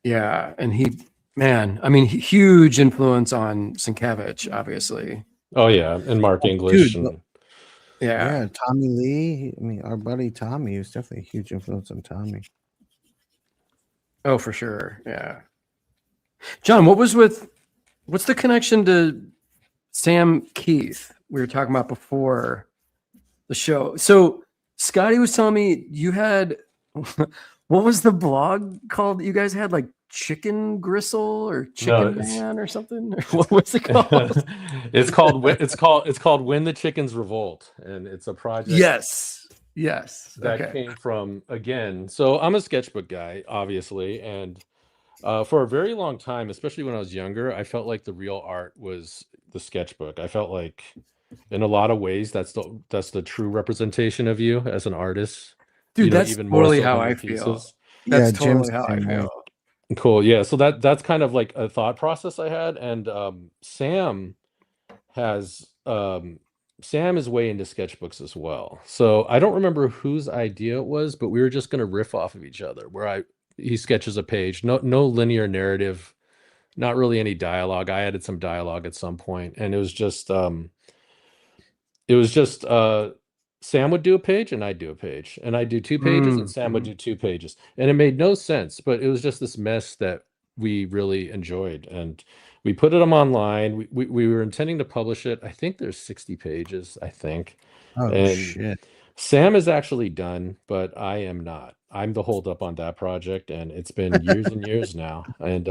And I mean, huge influence on Sienkiewicz, obviously. Oh yeah, and Mark English. Dude, yeah, Tommy Lee. I mean, our buddy Tommy was definitely a huge influence on Tommy. Oh, for sure. Yeah. John, what's the connection to Sam Keith we were talking about before the show? So Scotty was telling me you had, what was the blog called? You guys had like Chicken Gristle or Chicken Man or something? What was it called? It's called When the Chickens Revolt, and it's a project. Yes. That came from, again. So I'm a sketchbook guy, obviously, and for a very long time, especially when I was younger, I felt like the real art was the sketchbook. I felt like, in a lot of ways, that's the true representation of you as an artist. Dude, that's even totally more so how I feel. That's totally how I feel. Cool. Yeah. So that's kind of like a thought process I had, and Sam is way into sketchbooks as well. So I don't remember whose idea it was, but we were just going to riff off of each other. He sketches a page, no linear narrative, not really any dialogue. I added some dialogue at some point, and it was just Sam would do a page and I'd do a page, and I'd do 2 pages and Sam would do 2 pages, and it made no sense, but it was just this mess that we really enjoyed, and we put them online. We were intending to publish it. I think there's 60 pages, I think. Oh And shit. Sam is actually done, but I am not. I'm the holdup on that project, and it's been years and years now. And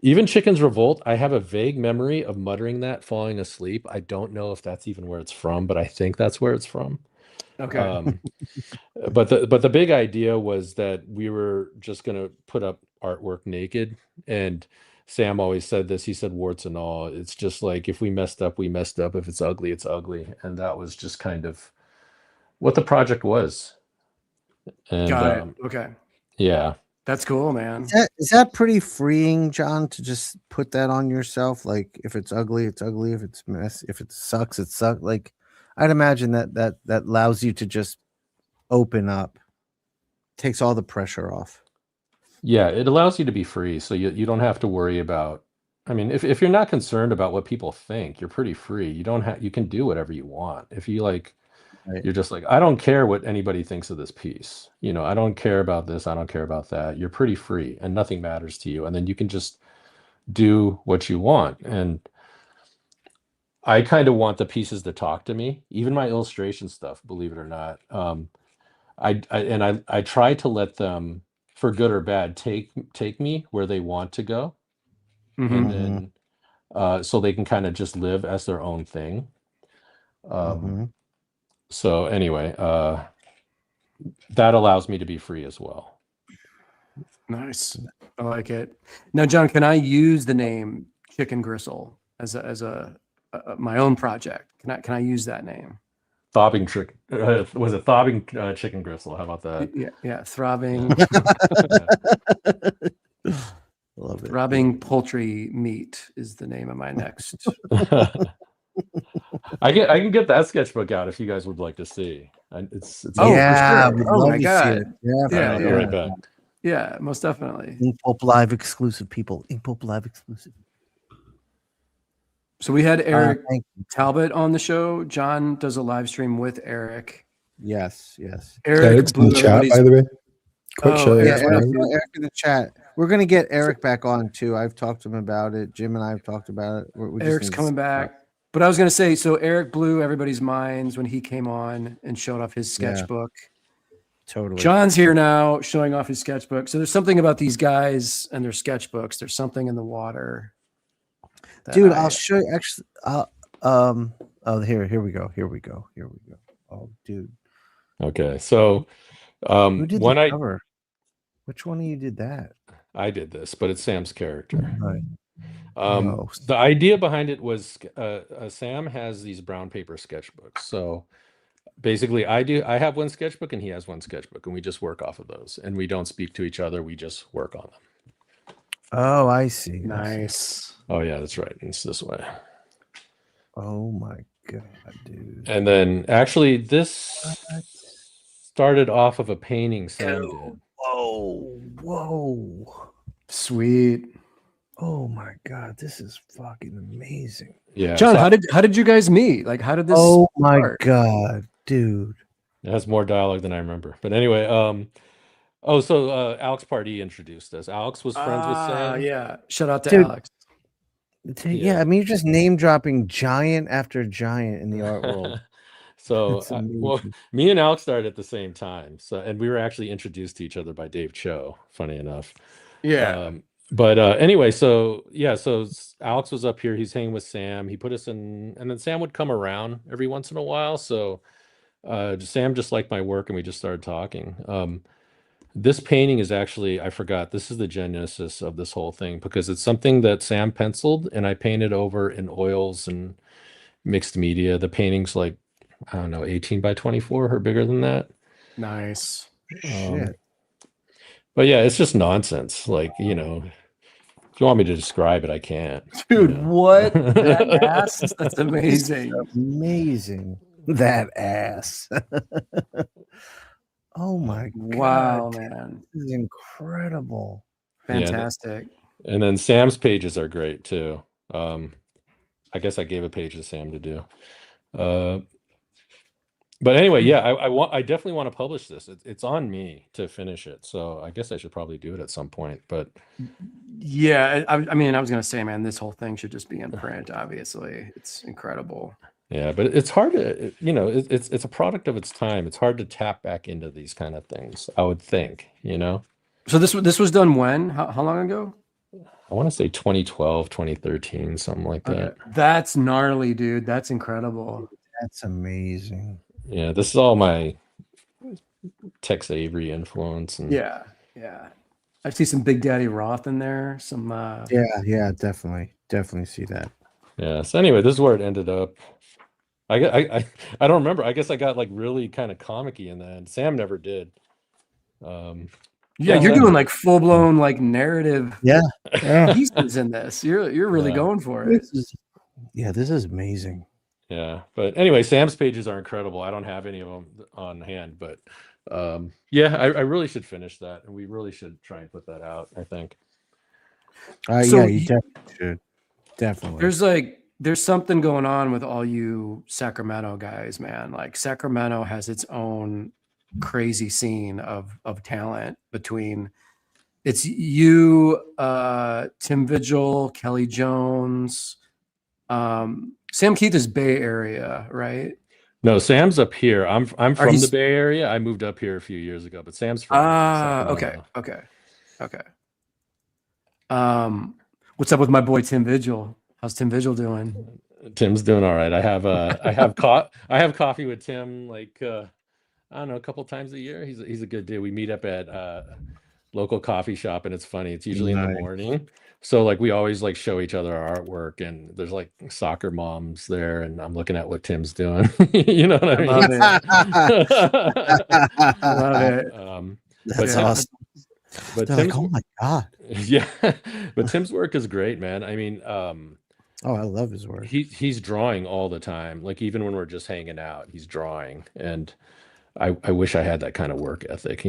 even Chicken's Revolt, I have a vague memory of muttering that falling asleep. I don't know if that's even where it's from, but I think that's where it's from. Okay. But the big idea was that we were just gonna put up artwork naked, and Sam always said this. He said, "Warts and all, it's just like if we messed up, we messed up. If it's ugly, it's ugly." And that was just kind of what the project was. And Got it. Okay. yeah, That's cool, man. Is that pretty freeing, John, to just put that on yourself? Like, if it's ugly, it's ugly. If it's mess, if it sucks, it sucks. Like, I'd imagine that allows you to just open up, takes all the pressure off. yeah, it allows you to be free, so you don't have to worry about. I mean, if you're not concerned about what people think, you're pretty free. You don't have, you can do whatever you want. If you like, Right. you're just like, I don't care what anybody thinks of this piece. You know, I don't care about this. I don't care about that. You're pretty free, and nothing matters to you. And then you can just do what you want. And I kind of want the pieces to talk to me, even my illustration stuff, believe it or not. I try to let them, for good or bad, take me where they want to go, Mhm. and then so they can kind of just live as their own thing. So anyway, that allows me to be free as well. Nice. I like it. Now, John, can I use the name Chicken Gristle as a my own project? Can I use that name? Throbbing trick was it throbbing chicken gristle? How about that? Yeah. Throbbing Love it. throbbing poultry meat is the name of my next. I can get that sketchbook out if you guys would like to see. It's Oh, yeah, for we'd sure. Oh love my to see God. it. Yeah, Yeah, I'll be right back. Yeah, most definitely. Inkpulp Live exclusive, people. Inkpulp Live exclusive. So we had Eric Thank you. Talbot on the show. John does a live stream with Eric. Yes. Eric's in the chat, by the way. Quick shout out. Yeah, to Eric, Eric. Eric in the chat. We're gonna get Eric back on too. I've talked to him about it. Jim and I have talked about it. We just Eric's need to coming sit down. back. But I was going to say, so Eric blew everybody's minds when he came on and showed off his Yeah. sketchbook. Totally. John's here now showing off his sketchbook. So there's something about these guys and their sketchbooks. There's something in the water. Dude, I'll show you. Actually, oh, here we go. Oh, dude, Okay, so who did when the cover? Which one of you did that? I did this, but it's Sam's character. Right. Oh. The idea behind it was Sam has these brown paper sketchbooks. So basically, I have one sketchbook and he has one sketchbook, and we just work off of those, and we don't speak to each other. We just work on them. Oh, I see. Nice. Oh yeah, that's right. It's this way. Oh my god, dude. And then actually, this started off of a painting Sam did. Whoa. Sweet. Oh my god, this is fucking amazing. Yeah, John, so how did you guys meet? Like, how did this? Oh my start? god, dude. it has more dialogue than I remember. But anyway, so Alex Pardee introduced us. Alex was friends with Sam. Yeah. Shout out to Dude. Alex. Yeah, I mean, you're just name dropping giant after giant in the art world. So, That's well, amazing. me and Alex started at the same time. So, and we were actually introduced to each other by Dave Cho, funny enough. Yeah. But anyway, so yeah, so Alex was up here. He's hanging with Sam. He put us in, and then Sam would come around every once in a while. So Sam just liked my work, and we just started talking. This painting is actually, I forgot, this is the genesis of this whole thing, because it's something that Sam penciled and I painted over in oils and mixed media. The painting's like, I don't know, 18 by 24 or bigger than that. Nice. Shit. But yeah, it's just nonsense. Like, you know, if you want me to describe it, I can't. Dude, you know. what? That ass? That's amazing. Amazing. That ass. Oh my god. Wow, man. This is incredible. Fantastic. And then Sam's pages are great too. I guess I gave a page to Sam to do. But anyway, yeah, I definitely want to publish this. It's on me to finish it. So I guess I should probably do it at some point. But Yeah, I mean, I was gonna say, man, this whole thing should just be in print. Obviously, it's incredible. yeah, but it's hard to, it's a product of its time. It's hard to tap back into these kind of things, I would think, So this was done when? How long ago? I want to say 2012, 2013, something like that. That's gnarly, dude. That's incredible. That's amazing. Yeah, this is all my Tex Avery influence. And Yeah. I see some Big Daddy Roth in there. Some Yeah, definitely see that. yeah. So anyway, this is where it ended up. I don't remember. I guess I got like really kind of comic-y in the end. Sam never did. Yeah, you're doing like full blown like narrative Yeah. pieces in this. You're really going for it. This is amazing. Yeah, but anyway, Sam's pages are incredible. I don't have any of them on hand, but yeah, I really should finish that, and we really should try and put that out, I think. So Yeah, you definitely should. Definitely. There's something going on with all you Sacramento guys, man. Like Sacramento has its own crazy scene of talent between it's you, Tim Vigil, Kelly Jones, Sam Keith is Bay Area, right? No, Sam's up here. I'm from the Bay Area. I moved up here a few years ago, but Sam's from Sacramento. Okay. What's up with my boy Tim Vigil? How's Tim Vigil doing? Tim's doing all right. I have coffee with Tim like I don't know, a couple times a year. He's a good dude. We meet up at local coffee shop, and it's funny. It's usually in the morning. So like we always like show each other our artwork, and there's like soccer moms there, and I'm looking at what Tim's doing. You know what I mean? Love it. That's awesome. But They're like, oh my God. Yeah. But Tim's work is great, man. I mean, I love his work. He's drawing all the time. Like even when we're just hanging out, he's drawing. And I wish I had that kind of work ethic,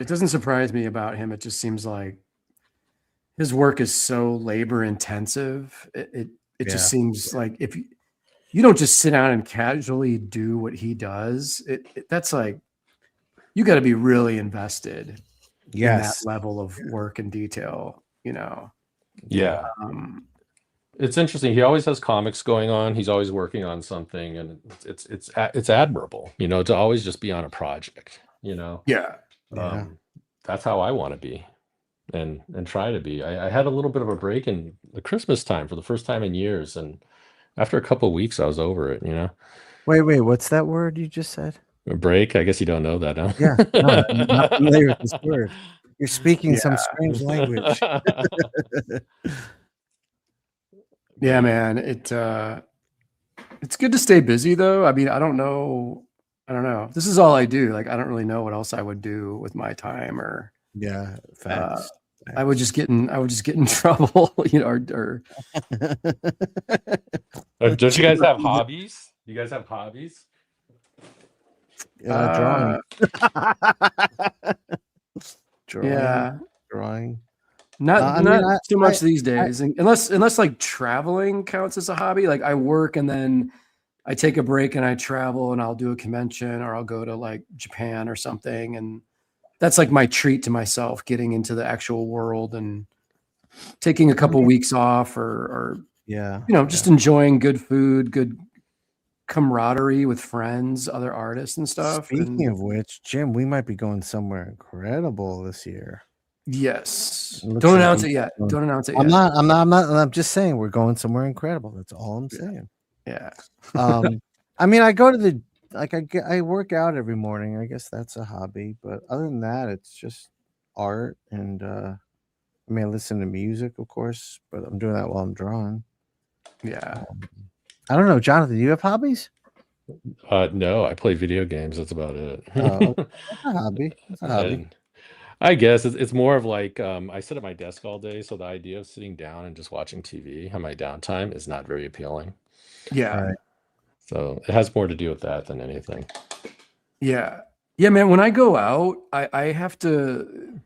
It doesn't surprise me about him. It just seems like his work is so labor intensive. It just seems like if you don't just sit down and casually do what he does, that's like you got to be really invested in that level of work and detail, Yeah. It's interesting. He always has comics going on. He's always working on something, and it's admirable, to always just be on a project, Yeah. That's how I want to be and try to be. I had a little bit of a break in the Christmas time for the first time in years, and after a couple of weeks I was over it. Wait, what's that word you just said? A break? I guess you don't know that, huh? Yeah, no, I'm not familiar with this word. You're speaking some strange language. Yeah, man. It's good to stay busy though. I mean, I don't know. This is all I do. Like, I don't really know what else I would do with my time or Facts. I would just get in trouble, or Don't you guys have hobbies? You guys have hobbies? Drawing. Drawing. Not too much these days, unless like traveling counts as a hobby. Like I work and then I take a break and I travel and I'll do a convention or I'll go to like Japan or something, and that's like my treat to myself, getting into the actual world and taking a couple weeks off or just enjoying good food, good camaraderie with friends, other artists and stuff. Speaking of which, Jim, we might be going somewhere incredible this year. Yes. Don't announce it yet. I'm not. I'm just saying we're going somewhere incredible. That's all I'm saying. Yeah. I mean, I go to I work out every morning. I guess that's a hobby, but other than that, it's just art. And I mean, I listen to music, of course, but I'm doing that while I'm drawing. Yeah. I don't know, Jonathan. Do you have hobbies? No, I play video games. That's about it. That's a hobby. And I guess it's more of like I sit at my desk all day, so the idea of sitting down and just watching TV on my downtime is not very appealing. Yeah. Right. So it has more to do with that than anything. Yeah. Yeah, man. When I go out, I have to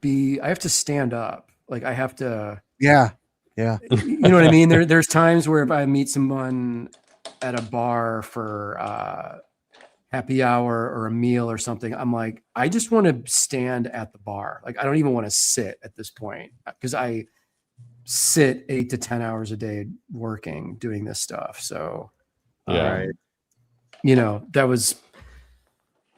stand up. Like I have to. Yeah. You know what I mean? There's times where if I meet someone at a bar for happy hour or a meal or something, I'm like, I just want to stand at the bar. Like, I don't even want to sit at this point because I sit 8 to 10 hours a day working, doing this stuff. So, Yeah. you know, that was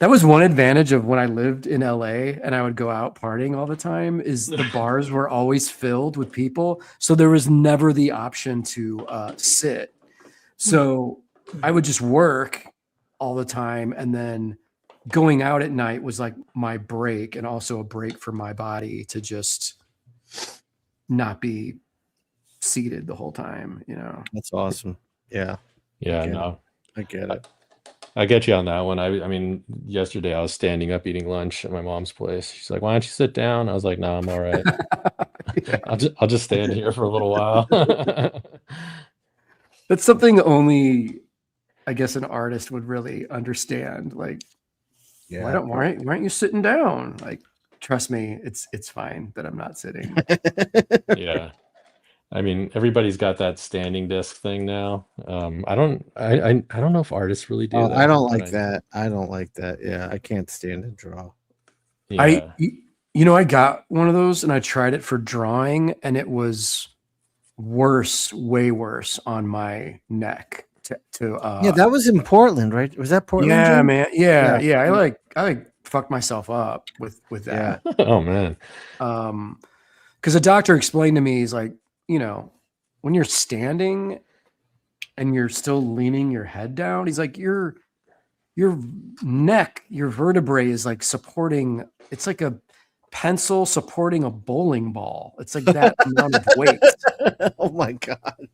one advantage of when I lived in LA and I would go out partying all the time is the bars were always filled with people. So there was never the option to sit. So I would just work all the time. And then going out at night was like my break and also a break for my body to just not be seated the whole time, you know? That's awesome. Yeah. Yeah, Get no. I get it. I get you on that one. I mean, yesterday I was standing up eating lunch at my mom's place. She's like, "Why don't you sit down?" I was like, "No, I'm all right. Yeah. I'll just stand here for a little while." That's something only, I guess, an artist would really understand. Like, Yeah. why aren't you sitting down? Like, trust me, it's fine that I'm not sitting. Yeah. I mean, everybody's got that standing desk thing now. I don't know if artists really do that. I don't but like that. I don't like that. Yeah, I can't stand and draw. Yeah. You know, I got one of those and I tried it for drawing and it was worse, way worse on my neck. Yeah, that was in Portland, right? Was that Portland? Yeah, Jim? man. Yeah. I like fucked myself up with that. Oh man. Because a doctor explained to me, he's like, you know, when you're standing and you're still leaning your head down, he's like, your neck, your vertebrae is like supporting, it's like a pencil supporting a bowling ball. It's like that amount of weight. Oh my God.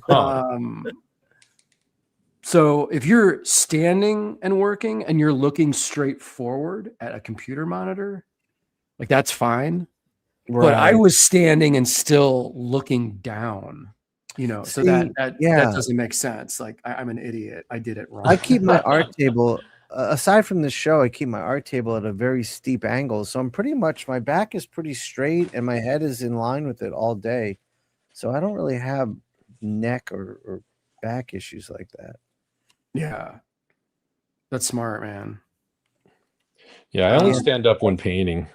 Huh. So if you're standing and working and you're looking straight forward at a computer monitor, like that's fine. But I was standing and still looking down, you know, so that doesn't make sense. Like I'm an idiot. I did it wrong. I keep my art table, aside from the show, I keep my art table at a very steep angle. So I'm pretty much, my back is pretty straight and my head is in line with it all day. So I don't really have neck or back issues like that. Yeah. That's smart, man. Yeah, I only stand up when painting.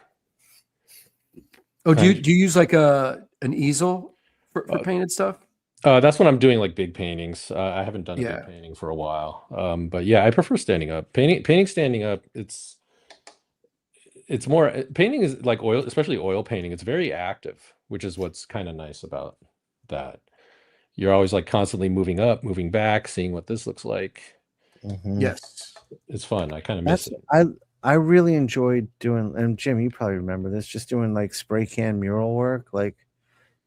Oh, do you use like an easel for painted stuff? That's when I'm doing like big paintings. I haven't done a Yeah. big painting for a while. But yeah, I prefer standing up. Painting standing up, it's more, painting is like oil, especially oil painting. It's very active, which is what's kind of nice about that. You're always like constantly moving up, moving back, seeing what this looks like. Yes. It's fun. I kind of miss it. I really enjoyed doing, and Jim, you probably remember this, just doing like spray can mural work, like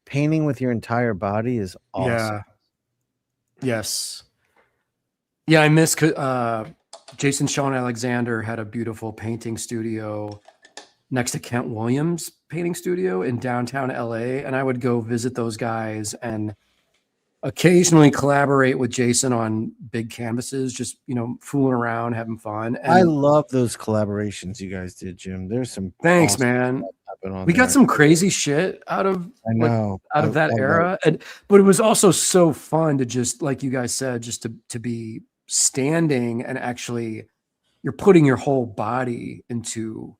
painting with your entire body is awesome. Yeah. Yes. Yeah, I miss Jason Shawn Alexander had a beautiful painting studio next to Kent Williams painting studio in downtown LA. And I would go visit those guys and occasionally collaborate with Jason on big canvases, just, you know, fooling around, having fun. And I love those collaborations you guys did, Jim. There's some thanks, awesome man. stuff happening on We got there. some crazy shit out of that era. But it was also so fun to just, like you guys said, just to be standing and actually you're putting your whole body into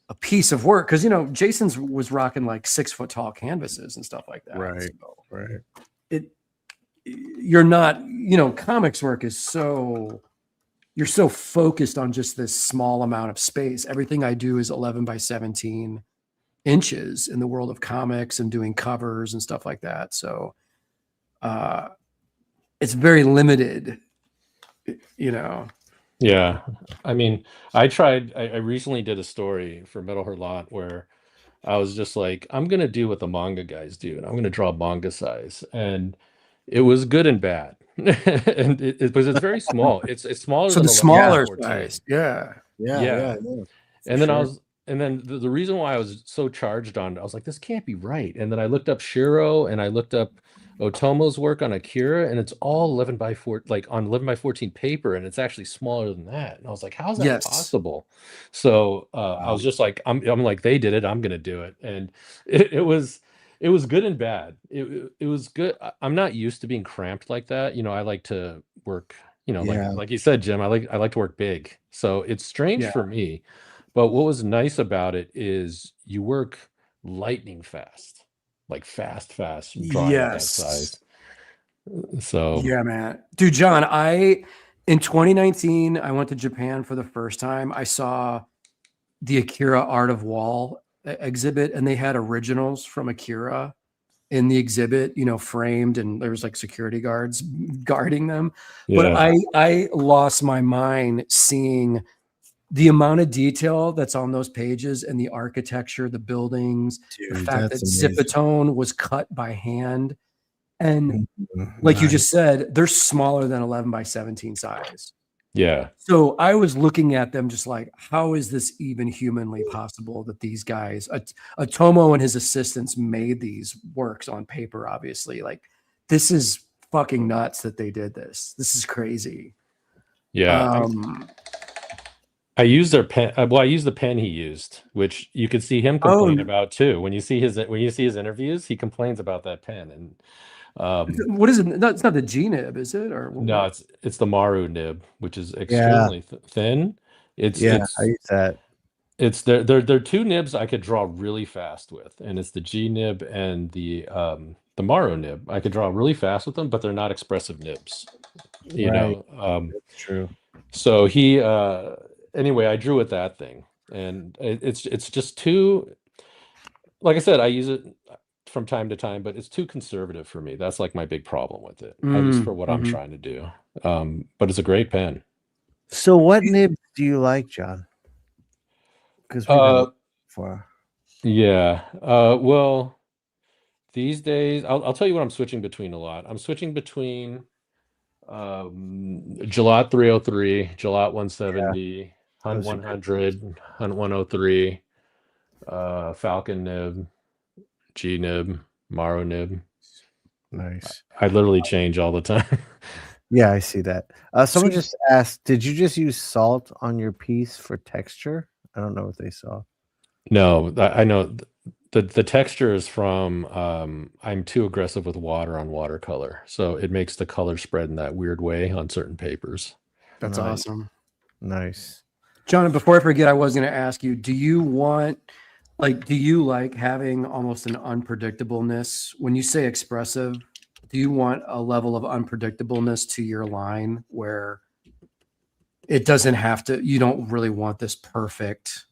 a piece of work. Cause you know, Jason's was rocking like 6 foot tall canvases and stuff like that. Right. So Right. You're not, you know, comics work is you're so focused on just this small amount of space. Everything I do is 11 by 17 inches in the world of comics and doing covers and stuff like that. So it's very limited, you know. Yeah. I mean, I recently did a story for Metal Her Lot where I was just like, I'm going to do what the manga guys do, and I'm going to draw manga size. And it was good and bad. And because it's very small. It's smaller So than the 11 smaller by 14. size. Yeah. And then the reason why I was so charged on, I was like, this can't be right. And then I looked up Shiro and I looked up Otomo's work on Akira, and it's all 11 by 4, like on 11 by 14 paper, and it's actually smaller than that. And I was like, how is that possible? So I was just like, I'm like, they did it, I'm gonna do it. And it it was good and bad. It was good. I'm not used to being cramped like that. You know, I like to work, you know, Yeah. like you said, Jim, I like to work big. So it's strange Yeah. for me. But what was nice about it is you work lightning fast, like fast drawing at that Yes. size. So Yeah, man. Dude, John, in 2019, I went to Japan for the first time. I saw the Akira Art of Wall exhibit, and they had originals from Akira in the exhibit, you know, framed, and there was like security guards guarding them. But yeah. I lost my mind seeing the amount of detail that's on those pages and the architecture, the buildings, the Dude, fact that that's amazing. Zipatone was cut by hand. And Mhm. like you Nice. just said, they're smaller than 11 by 17 size. Yeah. So I was looking at them just like, how is this even humanly possible that these guys, Atomo and his assistants made these works on paper, obviously. Like, this is fucking nuts that they did this. This is crazy. Yeah. I used their pen. Well, I used the pen he used, which you could see him complain about too. When you see his interviews, he complains about that pen. And what is it? No, it's not the G nib, is it? Or no, it's the Maru nib, which is extremely thin. I use that. They're two nibs I could draw really fast with, and it's the G nib and the Maru nib. I could draw really fast with them, but they're not expressive nibs. You know, That's true. So he anyway, I drew with that thing, and it's just too. Like I said, I use it from time to time, but it's too conservative for me. That's like my big problem with it, at least for what I'm trying to do. But it's a great pen. So what nibs do you like, John? Because for yeah. Well, these days I'll tell you what I'm switching between a lot. I'm switching between Gillot 303, Gillot 170, Hunt 100, Hunt 103, Falcon nib, G nib, Maru nib. Nice. I literally change all the time. Yeah, I see that. Someone just asked, did you just use salt on your piece for texture? I don't know what they saw. No, I know the texture is from I'm too aggressive with water on watercolor, so it makes the color spread in that weird way on certain papers. That's awesome. Nice. John, before I forget, I was going to ask you, do you like having almost an unpredictableness? When you say expressive, do you want a level of unpredictableness to your line where it doesn't have to, you don't really want this perfect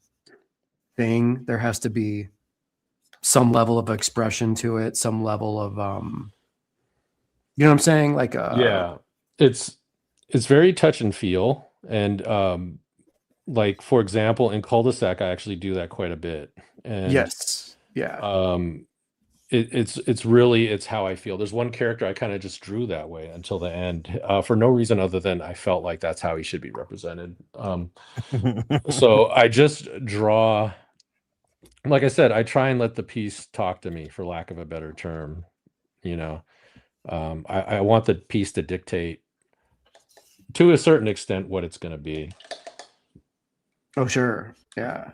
thing? There has to be some level of expression to it, some level of, you know what I'm saying? Like, yeah, it's very touch and feel. And, like, for example, in Cul-de-sac, I actually do that quite a bit. And yes. Yeah. It's really how I feel. There's one character I kind of just drew that way until the end, for no reason other than I felt like that's how he should be represented. So I just draw, like I said, I try and let the piece talk to me, for lack of a better term. You know, I want the piece to dictate to a certain extent what it's going to be. Oh, sure. Yeah.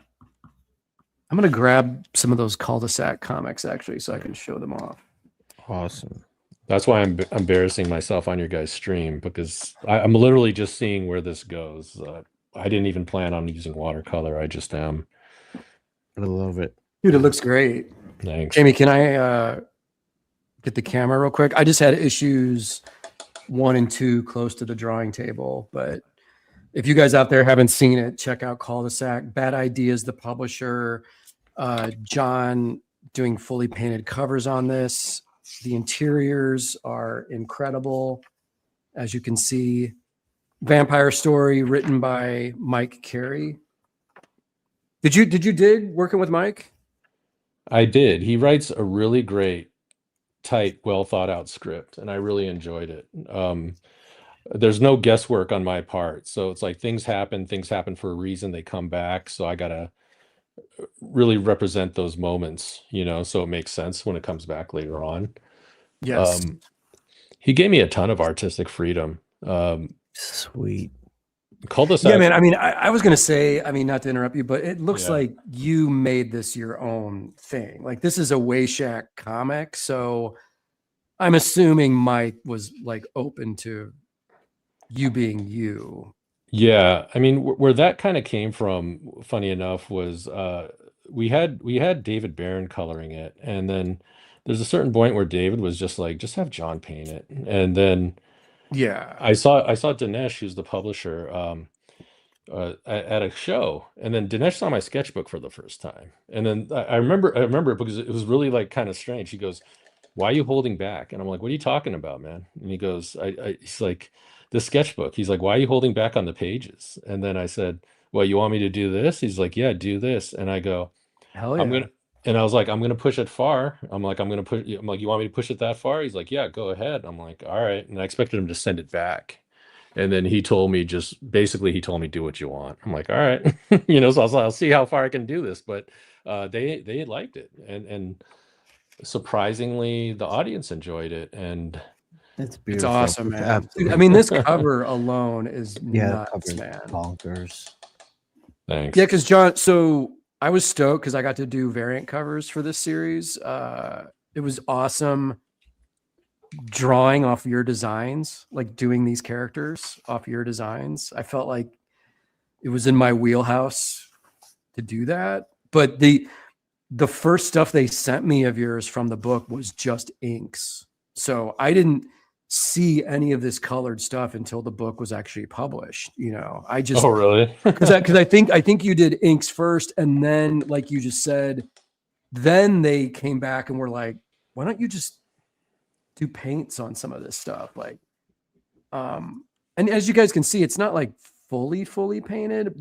I'm going to grab some of those cul-de-sac comics actually, so I can show them off. Awesome. That's why I'm embarrassing myself on your guys' stream, because I'm literally just seeing where this goes. I didn't even plan on using watercolor. I just am. I love it. Dude, it looks great. Thanks. Jamie, can I get the camera real quick? I just had issues 1 and 2 close to the drawing table, but if you guys out there haven't seen it, check out Cul-de-sac. Bad Ideas, the publisher. John doing fully painted covers on this. The interiors are incredible, as you can see. Vampire Story, written by Mike Carey. Did you dig working with Mike? I did. He writes a really great, tight, well thought out script, and I really enjoyed it. There's no guesswork on my part, so it's like things happen for a reason. They come back, so I gotta really represent those moments, you know, so it makes sense when it comes back later on. Yes. He gave me a ton of artistic freedom. Sweet. Cul-de-sac. Yeah, man. I mean, I was gonna say, I mean, not to interrupt you, but it looks Yeah. like you made this your own thing. Like this is a Wayshack comic, so I'm assuming Mike was like open to you being you. Yeah, I mean, where that kind of came from, funny enough, was we had David Barron coloring it, and then there's a certain point where David was just like, just have John paint it, and then Yeah. I saw Dinesh, who's the publisher, at a show, and then Dinesh saw my sketchbook for the first time, and then I remember it because it was really like kind of strange. He goes, "Why are you holding back?" And I'm like, "What are you talking about, man?" And he goes, he's like, "The sketchbook." He's like, "Why are you holding back on the pages?" And then I said, "Well, you want me to do this?" He's like, "Yeah, do this." And I go, Hell "I'm yeah. gonna," and I was like, "I'm gonna push it far." I'm like, "I'm gonna push." I'm like, "You want me to push it that far?" He's like, "Yeah, go ahead." I'm like, "All right." And I expected him to send it back. And then he told me, just basically, he told me, do what you want. I'm like, all right, so I'll see how far I can do this. But they liked it, and surprisingly, the audience enjoyed it. And It's It's beautiful. awesome, It's man. absolutely I mean, this cover alone is yeah, the nuts, cover's man. bonkers. Thanks. Yeah, because John, so I was stoked because I got to do variant covers for this series. It was awesome drawing off your designs, like doing these characters off your designs. I felt like it was in my wheelhouse to do that. But the first stuff they sent me of yours from the book was just inks. So I didn't see any of this colored stuff until the book was actually published. I just Oh, really? because I think you did inks first, and then like you just said, then they came back and were like, why don't you just do paints on some of this stuff? Like, and as you guys can see, it's not like fully painted.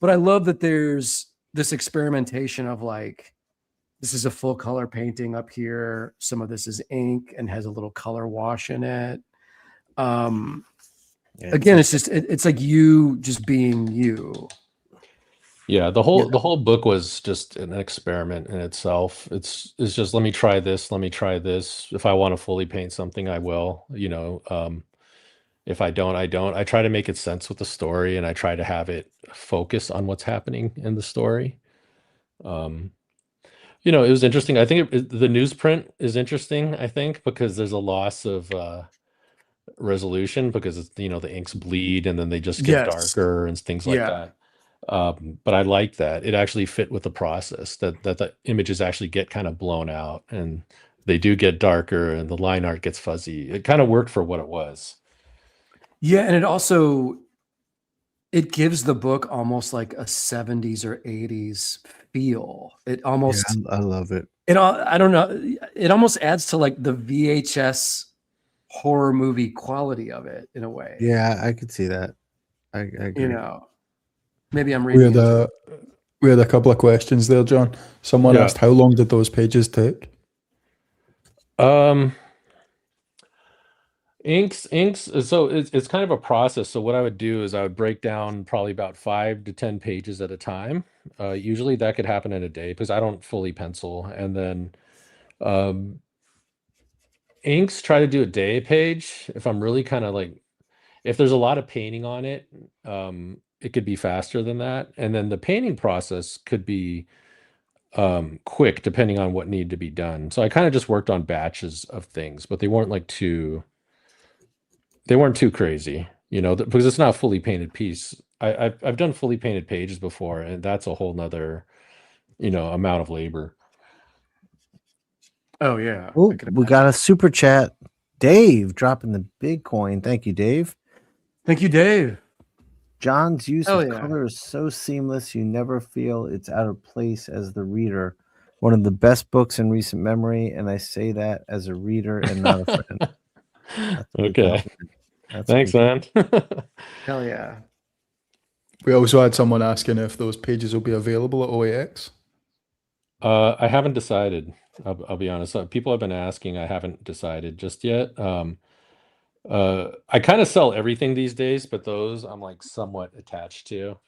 But I love that there's this experimentation of like, this is a full color painting up here. Some of this is ink and has a little color wash in it. Again, it's just it's like you just being you. Yeah, the whole book was just an experiment in itself. It's just, let me try this, let me try this. If I want to fully paint something, I will. If I don't, I don't. I try to make it sense with the story, and I try to have it focus on what's happening in the story. It was interesting. I think the newsprint is interesting, I think, because there's a loss of resolution, because it's, the inks bleed and then they just get Yes. darker and things like Yeah. that. But I like that. It actually fit with the process, that the images actually get kind of blown out and they do get darker and the line art gets fuzzy. It kind of worked for what it was. Yeah, and it gives the book almost like a 70s or 80s feel. It almost I love it. I don't know, it almost adds to like the VHS horror movie quality of it in a way. Yeah, I could see that. I agree. Maybe I'm reading into it. We had a couple of questions there, John. Someone Yeah. asked, how long did those pages take? Inks. So it's kind of a process. So what I would do is I would break down probably about 5 to 10 pages at a time. Usually that could happen in a day because I don't fully pencil. And then inks, try to do a day a page. If I'm really kind of like, if there's a lot of painting on it, it could be faster than that. And then the painting process could be quick depending on what needed to be done. So I kind of just worked on batches of things, but they weren't too crazy, because it's not a fully painted piece. I've done fully painted pages before, and that's a whole nother, amount of labor. Oh yeah. Oh, we got a super chat. Dave dropping the big coin. Thank you, Dave. Thank you, Dave. John's use Hell of yeah. color is so seamless, you never feel it's out of place as the reader. One of the best books in recent memory, and I say that as a reader and not a friend. That's a good Okay. compliment. That's a Thanks, good man. Hell yeah. We also had someone asking if those pages will be available at OAX. I haven't decided. I'll be honest. People have been asking. I haven't decided just yet. I kind of sell everything these days, but those I'm like somewhat attached to.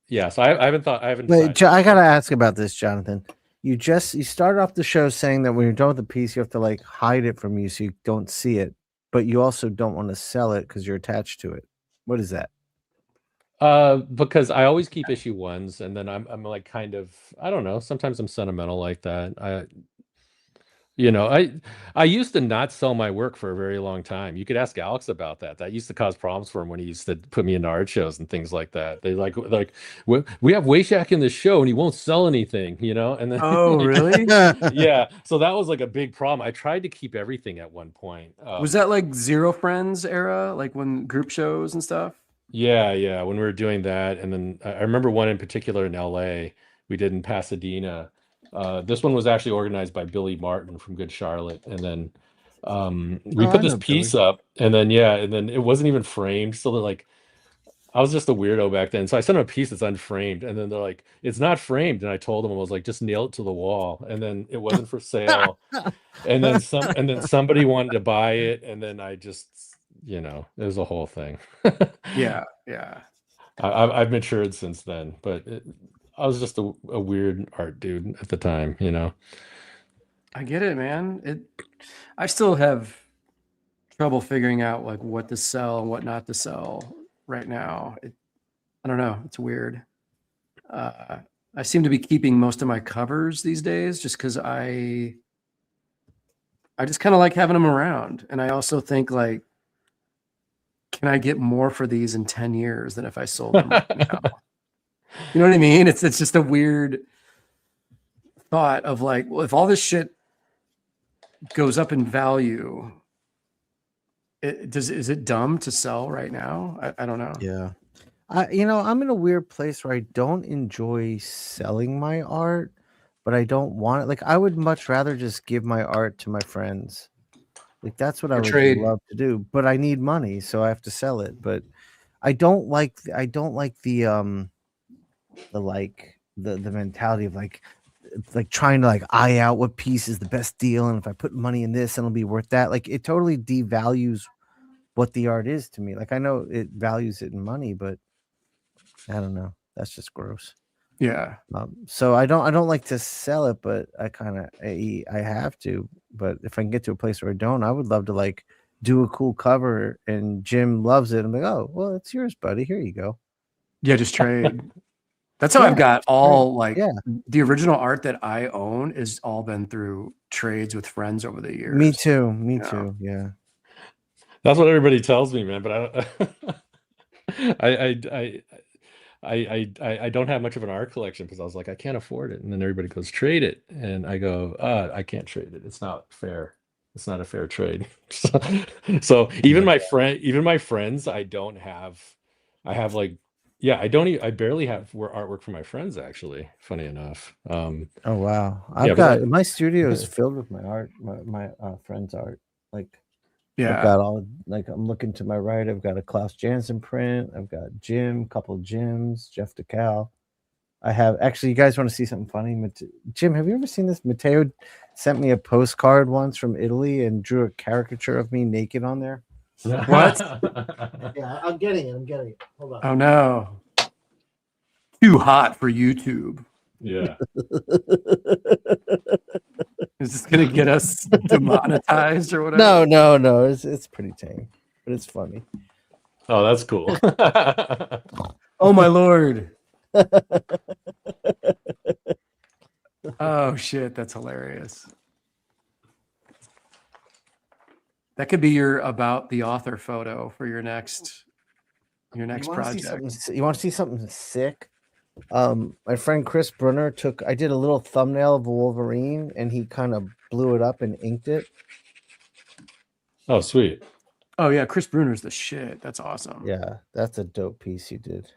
Yeah, so I haven't thought. I haven't. Wait, decided. I gotta ask about this, Jonathan. You started off the show saying that when you're done with the piece, you have to hide it from you so you don't see it, but you also don't want to sell it because you're attached to it. What is that? Because I always keep issue 1s, and then I'm like kind of, I don't know, sometimes I'm sentimental like that. I used to not sell my work for a very long time. You could ask Alex about that. That used to cause problems for him when he used to put me into art shows and things like that. They like we have Wayshack in the show and he won't sell anything, and then Oh, really? yeah. So that was like a big problem. I tried to keep everything at one point. Was that like Zero Friends era, like when group shows and stuff? Yeah, when we were doing that, and then I remember one in particular in LA we did in Pasadena. This one was actually organized by Billy Martin from Good Charlotte, and then we Oh, put I this know piece Billy. up, and then it wasn't even framed, so they're like, I was just a weirdo back then, so I sent them a piece that's unframed, and then they're like, it's not framed, and I told them, I was like, just nail it to the wall, and then it wasn't for sale, and then somebody wanted to buy it, and then I just, it was a whole thing. Yeah. I've matured since then, but I was just a weird art dude at the time, I get it, man. I still have trouble figuring out like what to sell and what not to sell right now. I don't know. It's weird. I seem to be keeping most of my covers these days just because I just kind of like having them around. And I also think like, can I get more for these in 10 years than if I sold them right now? You know what I mean? It's just a weird thought of like, well, if all this shit goes up in value, is it dumb to sell right now? I don't know. Yeah. I'm in a weird place where I don't enjoy selling my art, but I don't want it. Like, I would much rather just give my art to my friends. Like, that's what I would trade. love to do, but I need money, so I have to sell it. But I don't like the mentality of like trying to like eye out what piece is the best deal, and if I put money in this, it'll be worth that. Like, it totally devalues what the art is to me. Like, I know it values it in money, but I don't know. That's just gross. Yeah. So I don't like to sell it, but I have to. But if I can get to a place where I don't, I would love to like do a cool cover, and Jim loves it. I'm like, oh well, it's yours, buddy. Here you go. Yeah, just trade. That's how Yeah, I've got all like yeah. the original art that I own is all been through trades with friends over the years. Me too. Me you know? too. Yeah. That's what everybody tells me, man. But I don't have much of an art collection because I was like, I can't afford it. And then everybody goes, trade it. And I go, I can't trade it. It's not fair. It's not a fair trade. So even my friends, I have like, yeah, I barely have artwork for my friends, actually, funny enough. Oh wow. My studio is filled with my art, my friends' art. Like, yeah, I've got all, like, I'm looking to my right, I've got a Klaus Janson print, I've got Jim, couple Jims, Jeff DeCal. I have, actually, you guys want to see something funny? Jim, have you ever seen this? Matteo sent me a postcard once from Italy and drew a caricature of me naked on there. What? Yeah, I'm getting it. Hold on. Oh no. Too hot for YouTube. Yeah. Is this gonna get us demonetized or whatever? No. It's pretty tame, but it's funny. Oh, that's cool. Oh my lord. Oh shit, that's hilarious. That could be your about the author photo for your next project. You want to see something sick? My friend Chris Brunner I did a little thumbnail of a Wolverine, and he kind of blew it up and inked it. Oh, sweet. Oh yeah, Chris Bruner's the shit. That's awesome. Yeah, that's a dope piece you did.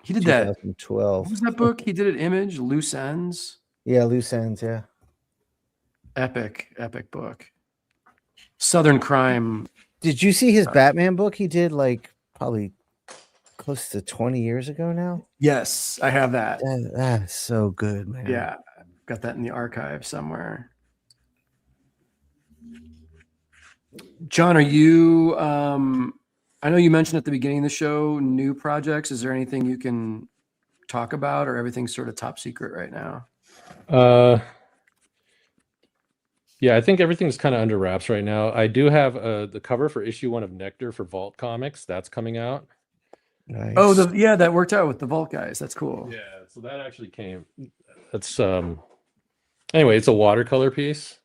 He did that. 2012. What was that book? He did it. Image, Loose Ends. Yeah, Loose Ends. Yeah. Epic book. Southern Crime. Did you see his Batman book? He did like probably close to 20 years ago now. Yes, I have that. That's so good, man. Yeah, got that in the archive somewhere. John, are you? I know you mentioned at the beginning of the show new projects. Is there anything you can talk about, or everything's sort of top secret right now? Yeah, I think everything's kind of under wraps right now. I do have the cover for issue 1 of Nectar for Vault Comics. That's coming out. Nice. Oh, that worked out with the Vault guys. That's cool. Yeah, so that actually came. That's anyway, it's a watercolor piece.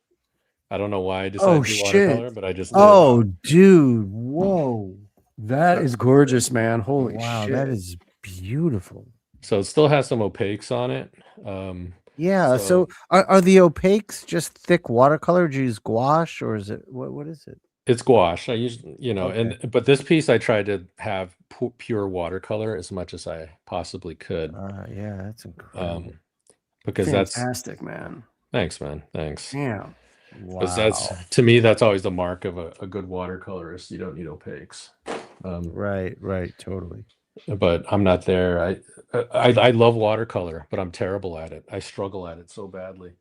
I don't know why I decided to do watercolor, but I just did. Oh, dude. Whoa. That is gorgeous, man. Holy Wow, shit. that is beautiful. So it still has some opaques on it. Yeah. So are the opaques just thick watercolor? Do you use gouache or is it what is it? It's gouache. I usually, Okay. but this piece I tried to have pure watercolor as much as I possibly could. Yeah, that's incredible. Because fantastic, man. Thanks, man. Thanks. Yeah. Because to me, that's always the mark of a good watercolorist. You don't need opaques. Right, totally. But I'm not there. I love watercolor, but I'm terrible at it. I struggle at it so badly.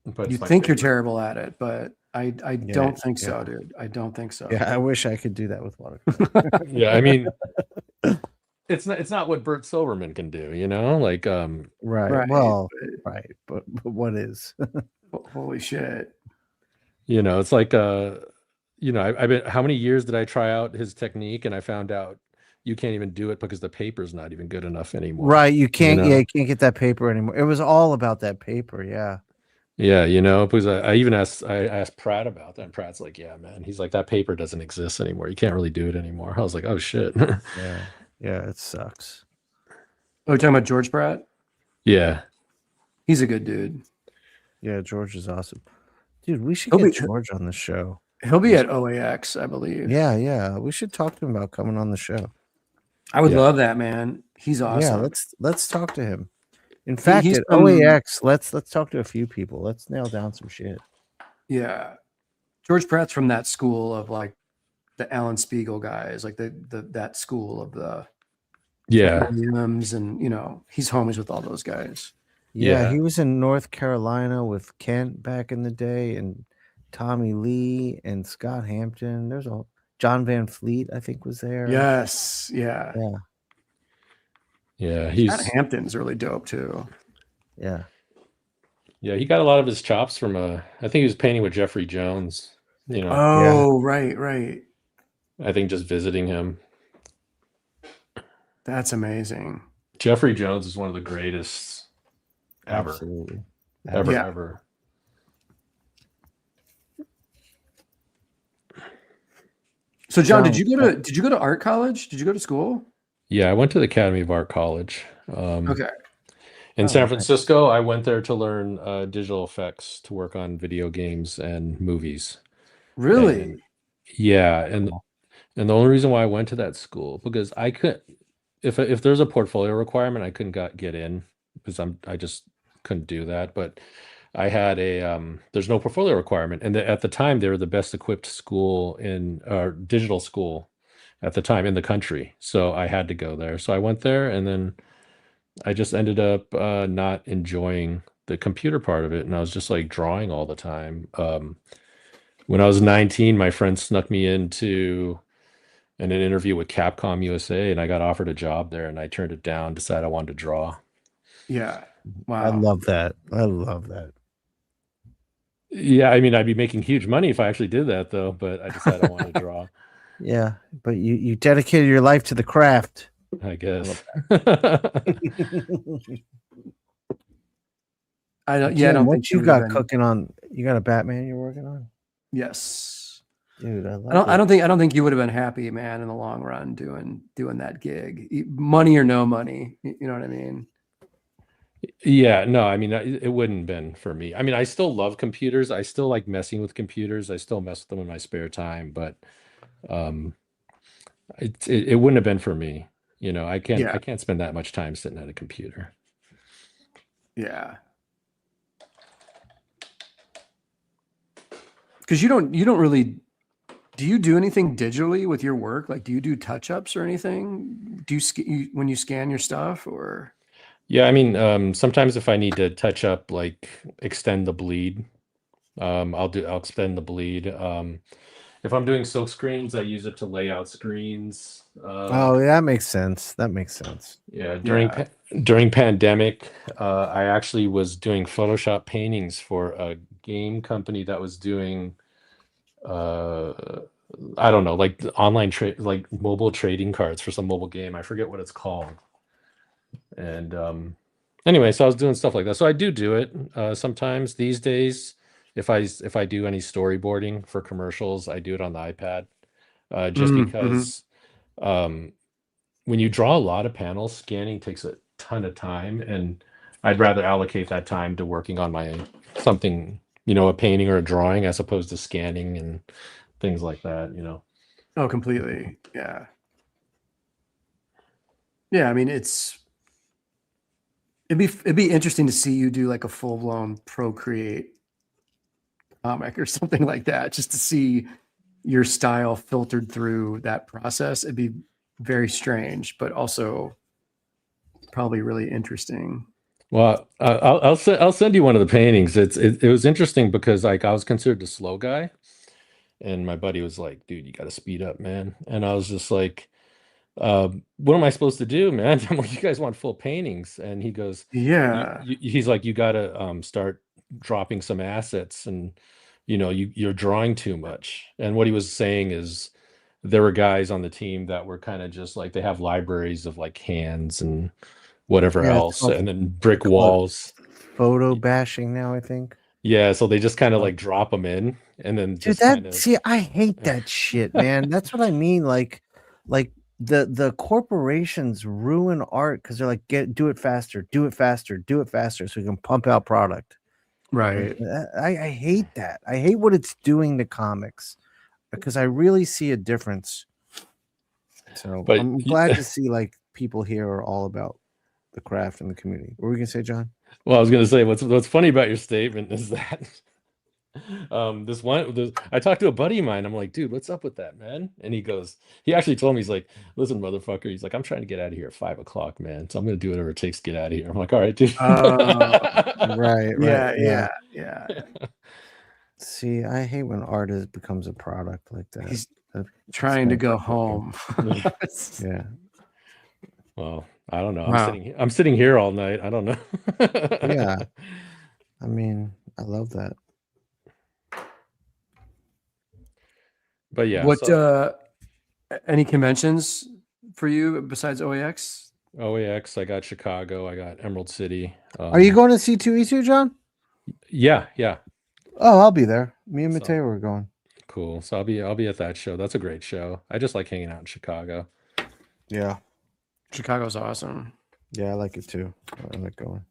But you think you're terrible at it, but I don't think so, dude. I don't think so. Yeah, I wish I could do that with watercolor. Yeah, I mean, it's not what Bert Silverman can do, like right. Well, right, but what is? Holy shit. It's like I've been, how many years did I try out his technique and I found out you can't even do it because the paper's not even good enough anymore. Right, you can't you can't get that paper anymore. It was all about that paper, yeah. Yeah, because I asked Pratt about that, and Pratt's like, yeah, man. He's like, that paper doesn't exist anymore. You can't really do it anymore. I was like, oh shit. Yeah, it sucks. Oh, you're talking about George Pratt? Yeah. He's a good dude. Yeah, George is awesome. Dude, we should get George on the show. He'll be at OAX, I believe. Yeah. We should talk to him about coming on the show. I would love that, man. He's awesome. Yeah, let's talk to him. In fact, at OAX, let's talk to a few people. Let's nail down some shit. Yeah. George Pratt's from that school of like the Alan Spiegel guys, like that school of the Williams, and he's homies with all those guys. Yeah, he was in North Carolina with Kent back in the day, and Tommy Lee and Scott Hampton. There's John Van Fleet, I think, was there. Yes. Yeah. Scott Hampton's really dope too. Yeah. Yeah, he got a lot of his chops from I think he was painting with Jeffrey Jones. Oh, right. I think just visiting him. That's amazing. Jeffrey Jones is one of the greatest ever. Absolutely. Ever. So John, did you go to art college? Did you go to school? Yeah, I went to the Academy of Art College. Okay. In San Francisco, I went there to learn digital effects to work on video games and movies. Really? And the only reason why I went to that school, because I could, if there's a portfolio requirement, I couldn't get in because I just couldn't do that. But I had there's no portfolio requirement, and at the time they were the best equipped school digital school at the time in the country. So I had to go there. So I went there, and then I just ended up not enjoying the computer part of it, and I was just like drawing all the time. When I was 19, my friend snuck me into an interview with Capcom USA, and I got offered a job there, and I turned it down, decided I wanted to draw. Yeah. Wow. I love that. Yeah, I mean, I'd be making huge money if I actually did that, though, but I decided I wanted to draw. Yeah, but you dedicated your life to the craft. I guess. I don't think what you got cooking on. You got a Batman you're working on? Yes. Dude, I don't think you would have been happy, man, in the long run doing that gig. Money or no money, you know what I mean? Yeah, no, I mean, it wouldn't have been for me. I mean, I still love computers. I still like messing with computers. I still mess with them in my spare time, but it wouldn't have been for me. I can't spend that much time sitting at a computer. Yeah. Because you don't really, do you do anything digitally with your work? Like, do you do touch-ups or anything? Do you when you scan your stuff, or? Yeah, I mean, sometimes if I need to touch up, like extend the bleed, I'll extend the bleed. If I'm doing silk screens, I use it to lay out screens. That makes sense. Yeah, during pandemic, I actually was doing Photoshop paintings for a game company that was doing I don't know, like the online trade, like mobile trading cards for some mobile game. I forget what it's called. And anyway, so I was doing stuff like that. So I do it sometimes these days. If I do any storyboarding for commercials, I do it on the iPad. Just because when you draw a lot of panels, scanning takes a ton of time, and I'd rather allocate that time to working on my something, a painting or a drawing, as opposed to scanning and things like that. Oh, completely. Yeah. Yeah, I mean, it'd be interesting to see you do like a full-blown Procreate comic or something like that, just to see your style filtered through that process. It'd be very strange, but also probably really interesting. Well, I'll send you one of the paintings. It was interesting because like I was considered the slow guy, and my buddy was like, "Dude, you got to speed up, man." And I was just like, "What am I supposed to do, man?" I'm like, "You guys want full paintings?" And he goes, Yeah. he's like, "You got to start dropping some assets, and you're drawing too much." And what he was saying is, there were guys on the team that were kind of just like, they have libraries of like hands and whatever else, and then brick walls. Photo bashing now, I think. Yeah, so they just kind of like drop them in, and then Dude, just see, I hate that shit, man. That's what I mean. Like the corporations ruin art because they're like, do it faster, do it faster, do it faster, so we can pump out product. Right. I hate that. I hate what it's doing to comics, because I really see a difference. So But I'm glad to see like people here are all about the craft and the community. What were we gonna say, John? Well, I was gonna say what's funny about your statement is that I talked to a buddy of mine. I'm like, "Dude, what's up with that, man?" And he actually told me, he's like, "Listen, motherfucker," he's like, "I'm trying to get out of here at 5 o'clock, man. So I'm gonna do whatever it takes to get out of here." I'm like, "All right, dude." Right. Yeah. See, I hate when art becomes a product like that. He's trying to go home. Yeah. Well, I don't know. Wow. I'm sitting here all night. I don't know. Yeah. I mean, I love that. But yeah. What any conventions for you besides OAX? OAX, I got Chicago, I got Emerald City. Are you going to C2E2, John? Yeah. Oh, I'll be there. Me and So- Mateo are going. Cool. So I'll be at that show. That's a great show. I just like hanging out in Chicago. Yeah. Chicago's awesome. Yeah, I like it too. I like going.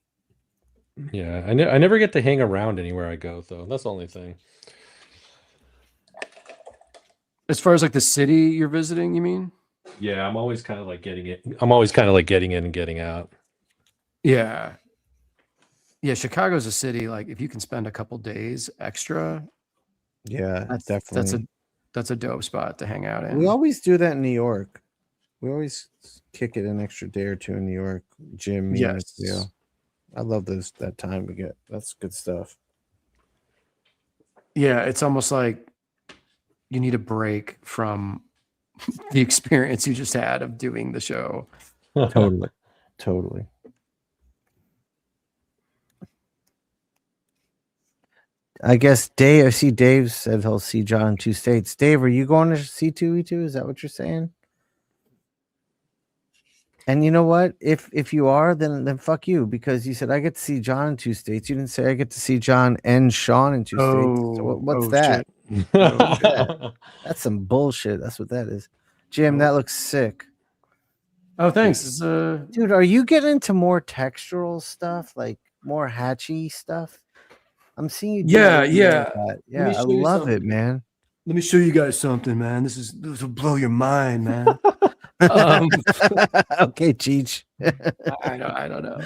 Yeah, I never get to hang around anywhere I go, though. That's the only thing. As far as like the city you're visiting, you mean? Yeah, I'm always kind of like getting it. I'm always kind of like getting in and getting out. Yeah. Yeah, Chicago's a city, like if you can spend a couple days extra, Yeah, definitely. that's a dope spot to hang out in. We always do that in New York. We always kick it an extra day or two in New York. Jim, me, and Mateo. I love that time we get. That's good stuff. Yeah, it's almost like you need a break from the experience you just had of doing the show. Totally. I guess Dave, I see Dave said he'll see John in 2 states. Dave, are you going to C2E2? Is that what you're saying? And you know what? If you are, then fuck you, because you said I get to see John in 2 states. You didn't say I get to see John and Shawn in 2 states. So what's that? That's some bullshit. That's what that is. Jim, that looks sick. Oh, thanks. Dude, are you getting into more textural stuff, like more hatchy stuff? I'm seeing you. Yeah. Yeah, I love it, man. Let me show you guys something, man. This will blow your mind, man. Okay, Cheech. I don't know.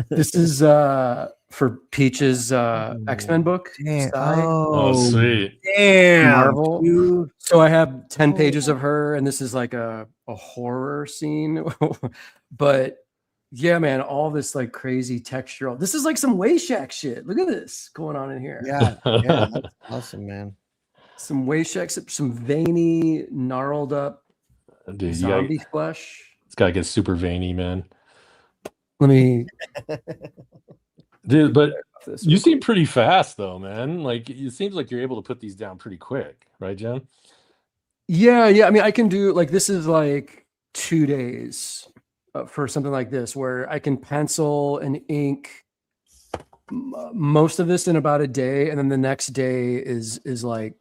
This is for Peach's X-Men book. Damn. Oh, sweet. Damn, Marvel. dude. So I have 10 pages of her, and this is like a horror scene. But yeah, man, all this like crazy textural. This is like some Wayshack shit. Look at this going on in here. Yeah, that's awesome, man. Some Wayshack, some veiny, gnarled up Dude, zombie flesh. It's gotta get super veiny, man. Let me. Dude, but This you real seem quick. pretty fast though, man. Like it seems like you're able to put these down pretty quick, right, Jen? Yeah. I mean, I can do like this is like 2 days for something like this, where I can pencil and ink most of this in about a day, and then the next day is like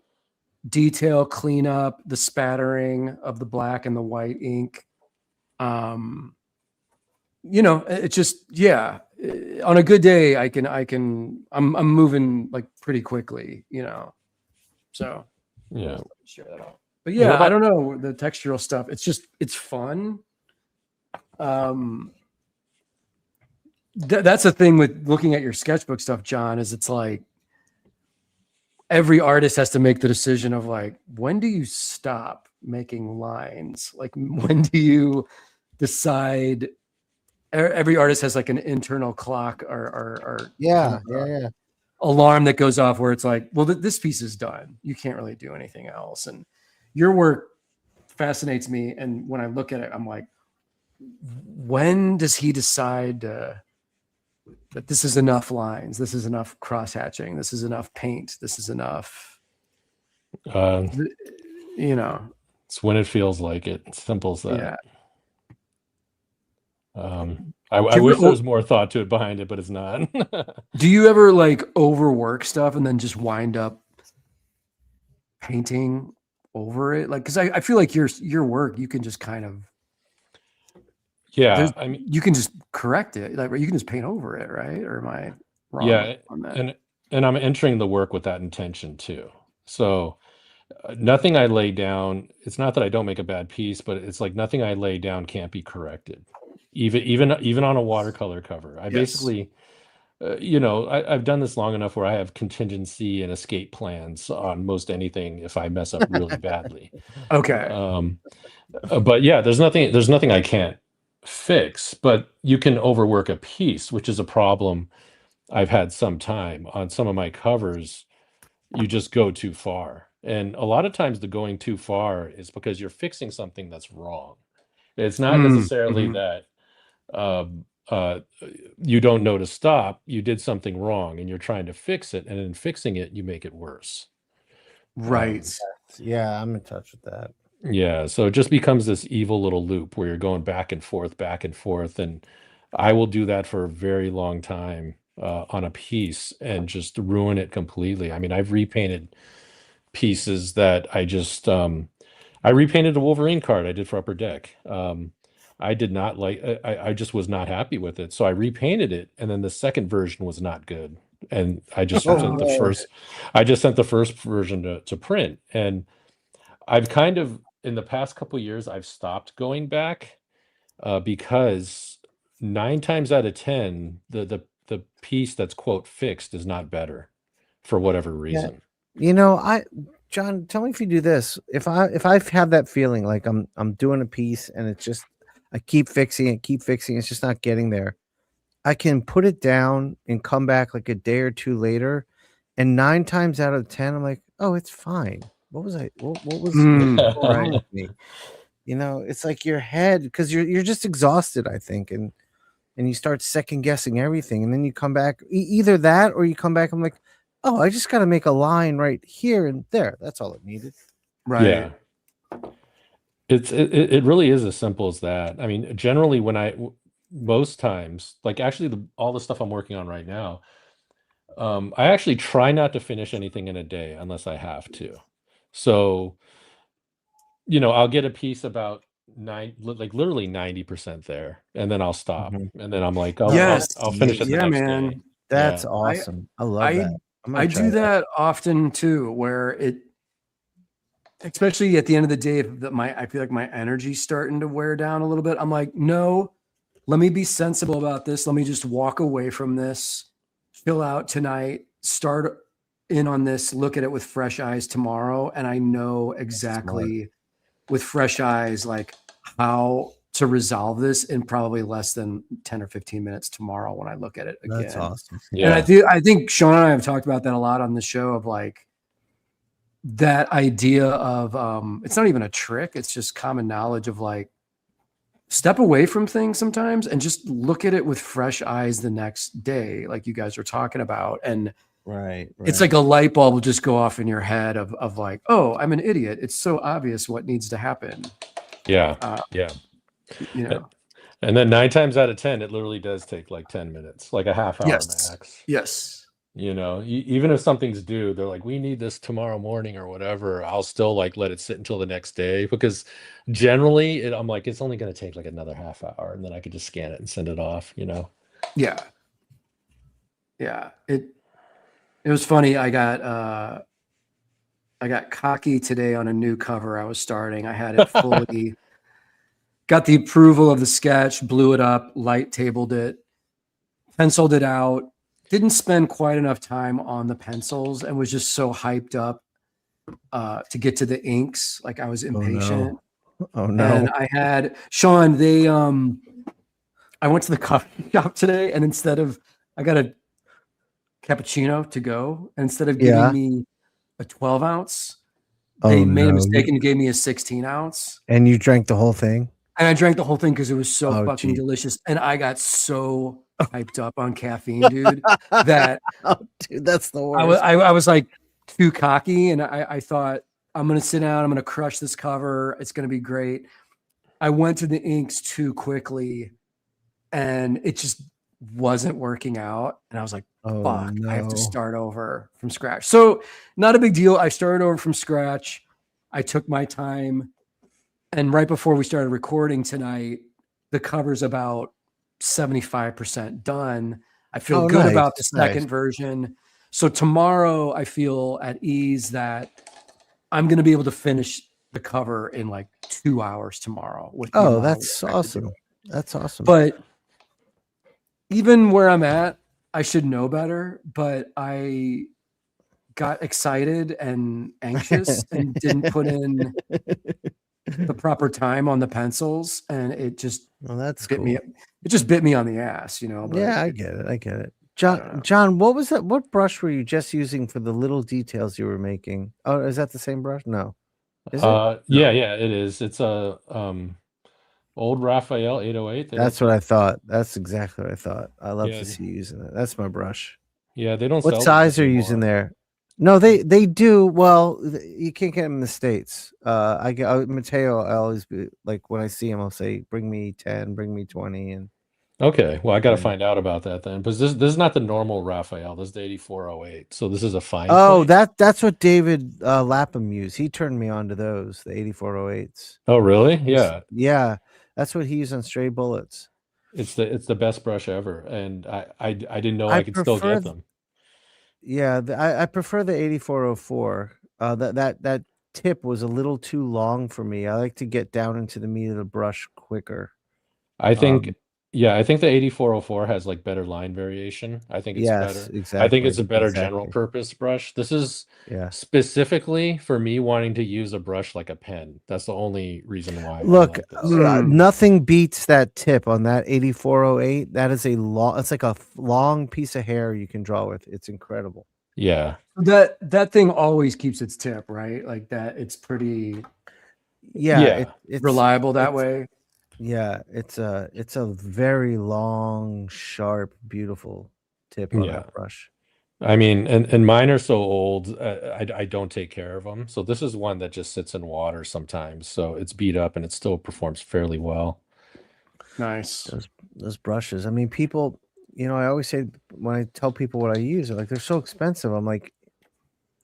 detail cleanup, the spattering of the black and the white ink. It's just on a good day I'm moving like pretty quickly, so Yeah. share that out. But What I about don't know, the textural stuff, it's fun. That's the thing with looking at your sketchbook stuff, John, is it's like every artist has to make the decision of like, when do you stop making lines? Like, when do you decide? Every artist has like an internal clock or Yeah, kind of yeah. alarm that goes off where it's like, well, this piece is done. You can't really do anything else. And your work fascinates me. And when I look at it, I'm like, when does he decide that this is enough lines? This is enough cross hatching. This is enough paint. This is enough, it's when it feels like it. Simple as that. Yeah. I wish there was more thought to it behind it, but it's not. Do you ever like overwork stuff and then just wind up painting over it? Like, because I feel like your work, you can just kind of, I mean, you can just correct it, like, you can just paint over it, right? Or am I wrong on that? And I'm entering the work with that intention too. So nothing I lay down, it's not that I don't make a bad piece, but it's like nothing I lay down can't be corrected. Even on a watercolor cover. I basically, I've done this long enough where I have contingency and escape plans on most anything if I mess up really badly. Okay. But yeah, there's nothing I can't fix, but you can overwork a piece, which is a problem I've had some time on some of my covers. You just go too far. And a lot of times the going too far is because you're fixing something that's wrong. It's not necessarily that you don't know to stop. You did something wrong and you're trying to fix it, and in fixing it you make it worse. Right. Yeah, I'm in touch with that. Yeah, so it just becomes this evil little loop where you're going back and forth, and I will do that for a very long time on a piece and just ruin it completely. I mean, I've repainted pieces that I repainted a Wolverine card I did for Upper Deck. I did not like, I just was not happy with it. So I repainted it, and then the second version was not good. And I just sent the first version to print. And I've kind of, in the past couple of years, I've stopped going back because 9 times out of 10, the piece that's quote fixed is not better for whatever reason. John, tell me if you do this. If I have that feeling like I'm doing a piece and it's just, I keep fixing it, it's just not getting there. I can put it down and come back like a day or two later, and 9 times out of 10, I'm like, oh, it's fine. What was wrong with me? It's like your head, because you're just exhausted, I think, and you start second guessing everything, and then you come back, either that or you come back, I'm like, oh, I just got to make a line right here and there. That's all it needed. Right. Yeah. It really is as simple as that. I mean, generally most times, like actually all the stuff I'm working on right now, I actually try not to finish anything in a day unless I have to. So, I'll get a piece about literally 90% there, and then I'll stop. And then I'm like, I'll finish it the next day. That's awesome. I love that. I do that often too, where especially at the end of the day, I feel like my energy's starting to wear down a little bit. I'm like, no, let me be sensible about this. Let me just walk away from this, chill out tonight, start in on this, look at it with fresh eyes tomorrow. And I know exactly with fresh eyes, like how to resolve this in probably less than 10 or 15 minutes tomorrow when I look at it again. That's awesome. Yeah. And I think Shawn and I have talked about that a lot on the show, of like that idea of, it's not even a trick. It's just common knowledge of like step away from things sometimes and just look at it with fresh eyes the next day, like you guys are talking about. And Right. it's like a light bulb will just go off in your head of like, oh, I'm an idiot. It's so obvious what needs to happen. Yeah. You know. And then 9 times out of 10, it literally does take like 10 minutes, like a half hour max. Yes. You know, even if something's due, they're like, we need this tomorrow morning or whatever. I'll still like let it sit until the next day, because generally I'm like, it's only going to take like another half hour, and then I could just scan it and send it off, you know? Yeah. Yeah. It was funny. I got cocky today on a new cover I was starting. I had it fully got the approval of the sketch, blew it up, light tabled it, penciled it out, didn't spend quite enough time on the pencils, and was just so hyped up to get to the inks. Like I was impatient. Oh no. And I had Shawn, I went to the coffee shop today, and I got a cappuccino to go, and instead of giving me a 12 ounce, they made a mistake and gave me a 16 ounce. And you drank the whole thing? And I drank the whole thing because it was so fucking delicious. And I got so hyped up on caffeine, dude, that dude, that's the worst. I was like too cocky, and I thought, I'm gonna sit down, I'm gonna crush this cover, it's gonna be great. I went to the inks too quickly, and it just wasn't working out. And I was like, fuck, I have to start over from scratch. So not a big deal. I started over from scratch. I took my time. And right before we started recording tonight, the cover's about 75% done. I feel good about the second version. So tomorrow I feel at ease that I'm going to be able to finish the cover in like 2 hours tomorrow. That's awesome. That's awesome. But even where I'm at, I should know better, but I got excited and anxious and didn't put in the proper time on the pencils, and it just bit me. It just bit me on the ass, you know. But yeah, I get it. John, what was that? What brush were you just using for the little details you were making? Oh, is that the same brush? No. Is it? Yeah, it is. It's a old Raphael 808. That's what I thought. That's exactly what I thought. I love to see you using it. That's my brush. Yeah, they don't. What size are you using there? No, they do. Well, you can't get them in the States. I get Mateo. I always be like, when I see him, I'll say, "Bring me 10, bring me 20." And okay, well, I got to find out about that then, because this is not the normal Raphael. This is the 8408. So this is a fine. Oh, that's what David Lapham used. He turned me on to those, the 8408s. Oh, really? Yeah. Yeah, that's what he used on Stray Bullets. It's the best brush ever, and I didn't know I could still get them. Yeah, I prefer the 8404. That tip was a little too long for me. I like to get down into the meat of the brush quicker. I think I think the 8404 has like better line variation. I think it's better. Exactly. I think it's a better general purpose brush. This is specifically for me wanting to use a brush like a pen. That's the only reason why. Look, nothing beats that tip on that 8408. That is it's like a long piece of hair you can draw with. It's incredible. Yeah. That thing always keeps its tip, right? Like that. It's pretty. Yeah. It's reliable that way. Yeah, it's a very long, sharp, beautiful tip on that brush. I mean, and mine are so old, I don't take care of them. So this is one that just sits in water sometimes. So it's beat up and it still performs fairly well. Nice. Those brushes. I mean, people, you know, I always say when I tell people what I use, they're like, they're so expensive. I'm like,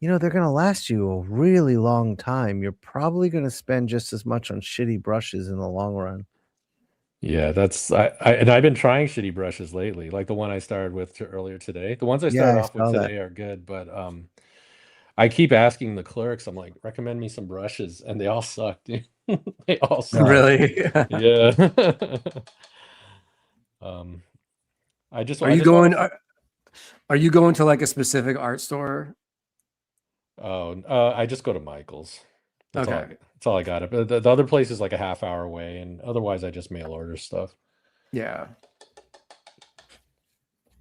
you know, they're going to last you a really long time. You're probably going to spend just as much on shitty brushes in the long run. Yeah, and I've been trying shitty brushes lately, like the one I started with earlier today. The ones I started off with today are good, but I keep asking the clerks, I'm like, recommend me some brushes, and they all suck, dude. They all suck. Really? Yeah. Are you going to like a specific art store? Oh, I just go to Michael's. That's all I got. But the other place is like a half hour away, and otherwise I just mail order stuff. Yeah.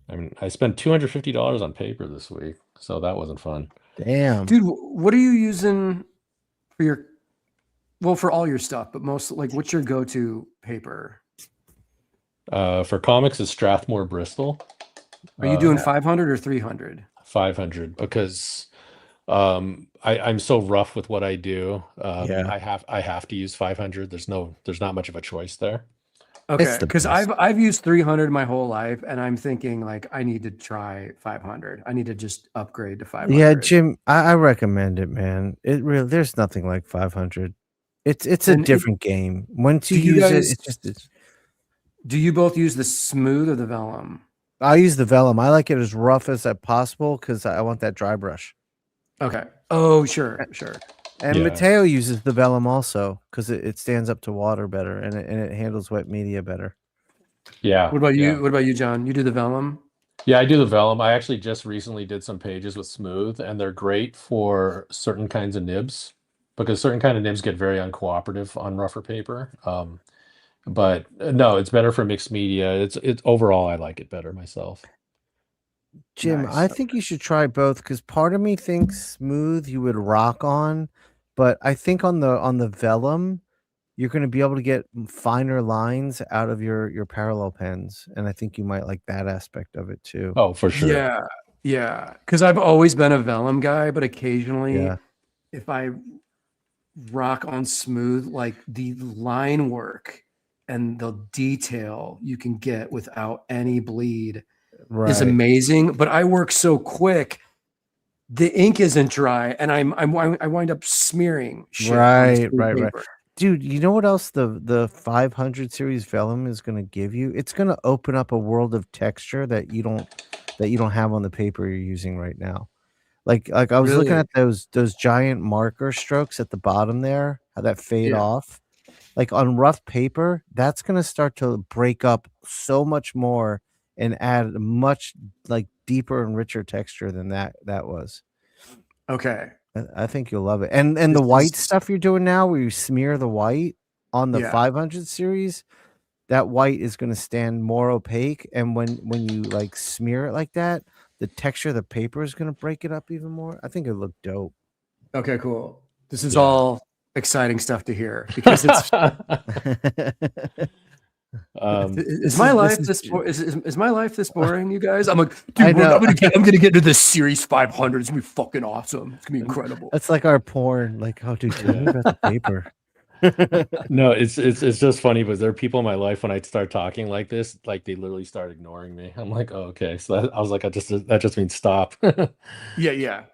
I mean, I spent $250 on paper this week, so that wasn't fun. Damn. Dude, what are you using for your Well, for all your stuff, but most like, what's your go-to paper? For comics, it's Strathmore Bristol. Are you doing 500 or 300? 500 because I'm so rough with what I do. Yeah. I have to use 500. There's not much of a choice there. Okay, the because best. I've used 300 my whole life, and I'm thinking like I need to try 500. I need to just upgrade to 500. Yeah, Jim, I recommend it, man. It really, there's nothing like 500. It's a And different game. Once you do you use it, guys it's just. do you both use the smooth or the vellum? I use the vellum. I like it as rough as possible because I want that dry brush. Okay. Oh, sure. And Yeah. Mateo uses the vellum also because it stands up to water better and it handles wet media better. Yeah. What about you? Yeah. What about you, John? You do the vellum? Yeah, I do the vellum. I actually just recently did some pages with smooth, and they're great for certain kinds of nibs because certain kind of nibs get very uncooperative on rougher paper. But no, it's better for mixed media. It's overall I like it better myself. Jim, Nice. I think you should try both because part of me thinks smooth you would rock on, but I think on the vellum you're going to be able to get finer lines out of your parallel pens, and I think you might like that aspect of it too. Oh, for sure. Yeah. Yeah. Because I've always been a vellum guy, but occasionally Yeah. if I rock on smooth, like the line work and the detail you can get without any bleed Right. is amazing. But I work so quick, the ink isn't dry, and I wind up smearing shit on Right, smooth right. paper. Dude, you know what else the 500 series vellum is going to give you? It's going to open up a world of texture that you don't have on the paper you're using right now. Like I was looking Really? at those giant marker strokes at the bottom there, how that fade Yeah. off. Like on rough paper, that's going to start to break up so much more and add much like deeper and richer texture than that was. Okay. I think you'll love it. And the This white is- stuff you're doing now where you smear the white on the Yeah. 500 series, that white is going to stand more opaque, and when you like smear it like that, the texture of the paper is going to break it up even more. I think it look dope. Okay, cool. This is Yeah. all exciting stuff to hear because it's is my life this boring, you guys? I'm like, dude, I know. I'm gonna get into this series 500. It's gonna be fucking awesome. It's gonna be incredible. That's like our porn. Like, oh, dude, tell me about the paper. No, it's just funny, but there are people in my life when I start talking like this, like they literally start ignoring me. I'm like, oh, okay. So I was like, that just means stop. Yeah.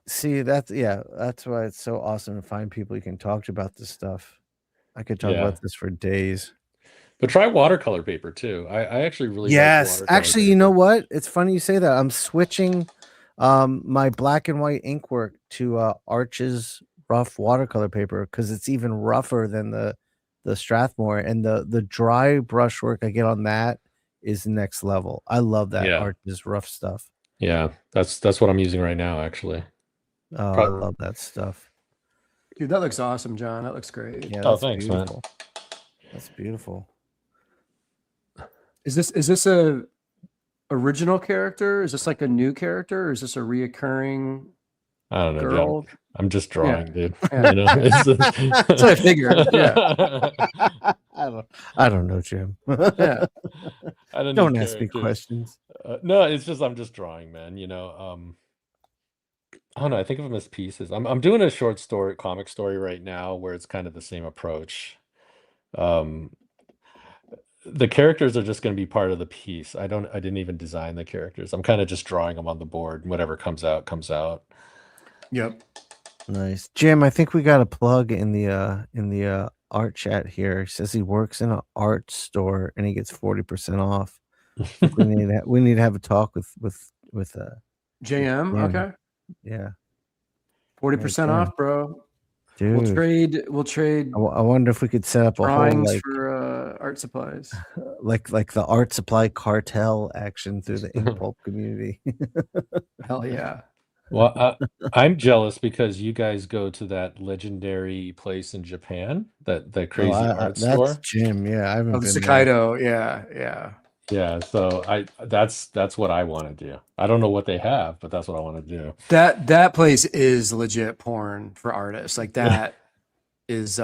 See, that's why it's so awesome to find people you can talk to about this stuff. I could talk Yeah. about this for days. But try watercolor paper too. I actually really like Yes, watercolor actually, you know paper. what? It's funny you say that. I'm switching my black and white ink work to Arch's rough watercolor paper because it's even rougher than the Strathmore, and the dry brush work I get on that is next level. I love that Yeah. Arch's rough stuff. Yeah, that's what I'm using right now, actually. Oh, I Prob- love that stuff. Dude, that looks awesome, John. That looks great. Yeah, Oh, that's thanks, man. beautiful. That's beautiful. Is this a original character? Is this like a new character? Or is this a reoccurring I don't know, John. girl? I'm just drawing, dude. Yeah. You know, it's- That's what I figured. Yeah. I don't know, Jim. Yeah. I don't Don't need ask me characters. questions. No, it's just I'm just drawing, man. You know, I don't know. I think of them as pieces. I'm doing a short story, comic story right now, where it's kind of the same approach. The characters are just going to be part of the piece. I didn't even design the characters. I'm kind of just drawing them on the board. Whatever comes out, comes out. Yep. Nice, Jim. I think we got a plug in the art chat here. He says he works in an art store and he gets 40% off. I think we need to have a talk with JM. Yeah. Okay. yeah, 40% Okay. off, bro. dude. We'll trade I wonder if we could set up a whole drawings like for art supplies. like the art supply cartel action through the Inkpulp community. Hell yeah. Well, I'm jealous because you guys go to that legendary place in Japan, that crazy art that's store. Jim. Yeah, I haven't Oh, been the there. Sakaido. Yeah. Yeah, so that's what I want to do. I don't know what they have, but that's what I want to do. That place is legit porn for artists. Like that. is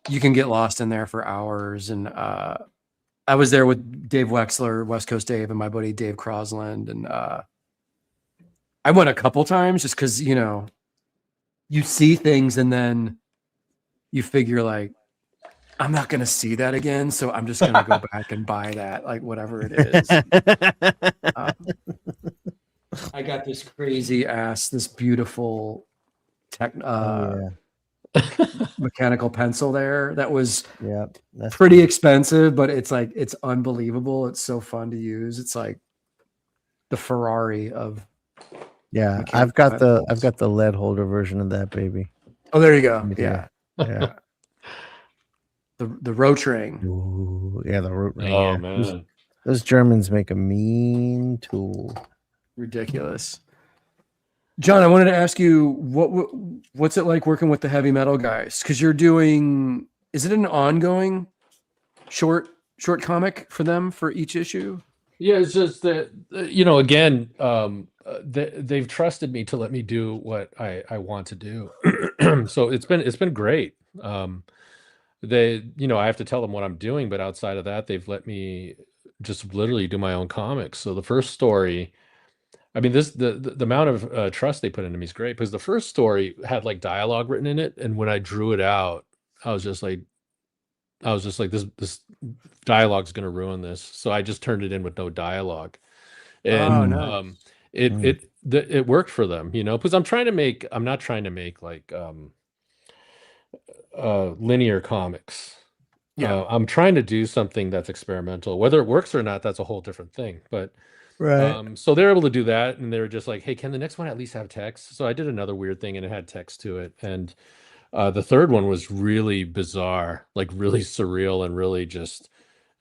you can get lost in there for hours. And I was there with Dave Wexler, West Coast Dave, and my buddy Dave Crosland, and I went a couple times just because, you know, you see things and then you figure like, I'm not going to see that again. So I'm just going to go back and buy that, like whatever it is. I got this crazy ass, this beautiful mechanical pencil there that was that's pretty expensive, but it's like, it's unbelievable. It's so fun to use. It's like the Ferrari of I've got the lead holder version of that baby. Oh, there you go. Yeah. The Rotring. Ooh, yeah, the Rotring. Oh man, those Germans make a mean tool. Ridiculous. John, I wanted to ask you what's it like working with the heavy metal guys? Because you're doing, is it an ongoing short comic for them for each issue? yeah. It's just that you know, again, they've trusted me to let me do what I want to do. So it's been great. They, you know, I have to tell them what I'm doing, but outside of that, they've let me just literally do my own comics. So the first story, I mean, the amount of trust they put into me is great, because the first story had like dialogue written in it, and when I drew it out, I was just like, this dialogue's going to ruin this. So I just turned it in with no dialogue, and nice. It worked for them, you know, because I'm not trying to make like linear comics. Yeah. I'm trying to do something that's experimental. Whether it works or not, that's a whole different thing. But so they're able to do that, and they were just like, hey, can the next one at least have text? So I did another weird thing, and it had text to it. And the third one was really bizarre, like really surreal, and really just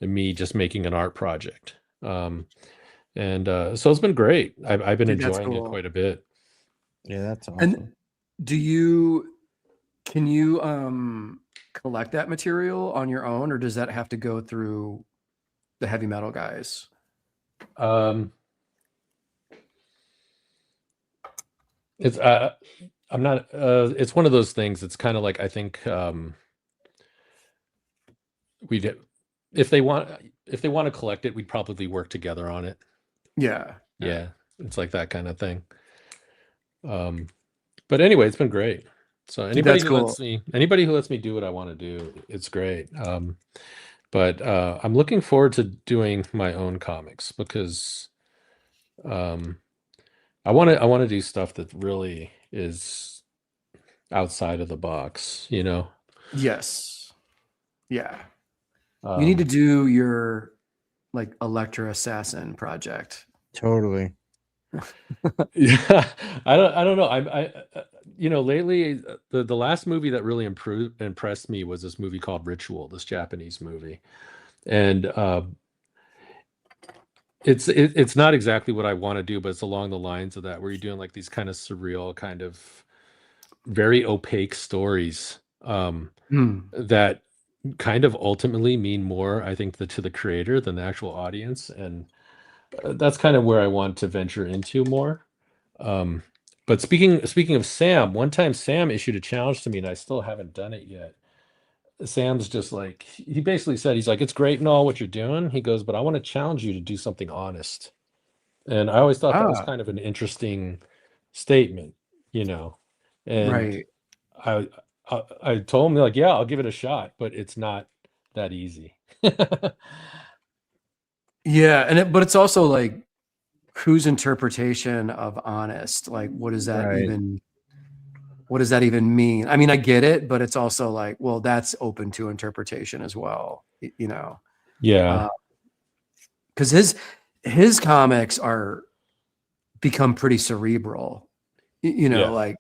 me just making an art project. So it's been great. I've been enjoying it quite a bit. Yeah, that's awesome. And can you collect that material on your own, or does that have to go through the heavy metal guys? It's I'm not it's one of those things. It's kind of like, I think if they want to collect it, we'd probably work together on it. Yeah. It's like that kind of thing. But anyway, it's been great. So anybody who lets me do what I want to do, it's great. But I'm looking forward to doing my own comics, because I want to do stuff that really is outside of the box, you know? Yes. Yeah. You need to do your like Electra Assassin project. Totally. Yeah, I don't know. I you know, lately the last movie that really impressed me was this movie called Ritual, this Japanese movie, and it's not exactly what I want to do, but it's along the lines of that, where you're doing like these kind of surreal, kind of very opaque stories that kind of ultimately mean more, I think, to the creator than the actual audience, and that's kind of where I want to venture into more. But speaking of Sam, one time Sam issued a challenge to me, and I still haven't done it yet. Sam's just like, he basically said, he's like, it's great and all what you're doing. He goes, but I want to challenge you to do something honest. And I always thought that was kind of an interesting statement, you know. And I told him, like, yeah, I'll give it a shot, but it's not that easy. Yeah, but it's also like, whose interpretation of honest? Like, what does that even mean? I mean, I get it, but it's also like, well, that's open to interpretation as well, you know? Yeah. Because his comics become pretty cerebral, you know, like,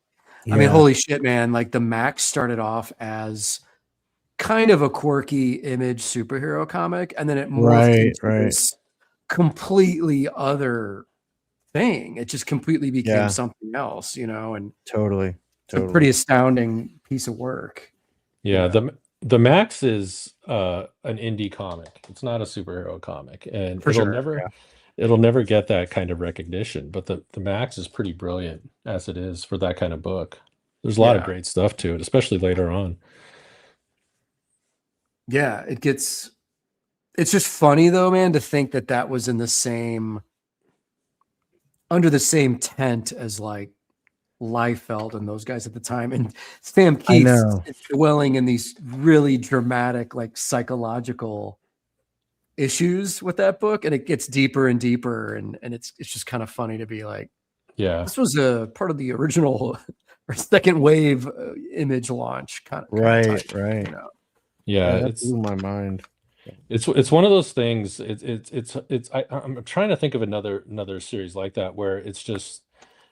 I mean, holy shit, man. Like, the Max started off as kind of a quirky Image superhero comic, and then it morphed into this completely other thing. It just completely became something else, you know, and totally. It's a pretty astounding piece of work. Yeah. The Max is an indie comic. It's not a superhero comic, and it'll never get that kind of recognition. But the Max is pretty brilliant as it is for that kind of book. There's a lot of great stuff to it, especially later on. Yeah, it's just funny though, man, to think that was in the same, under the same tent as like Liefeld and those guys at the time, and Sam Keith is dwelling in these really dramatic, like psychological issues with that book, and it gets deeper and deeper, and it's just kind of funny to be like, yeah, this was a part of the original or second wave image launch kind of right, type, right. you know? Yeah, that blew my mind. It's one of those things. I'm trying to think of another series like that where it's just,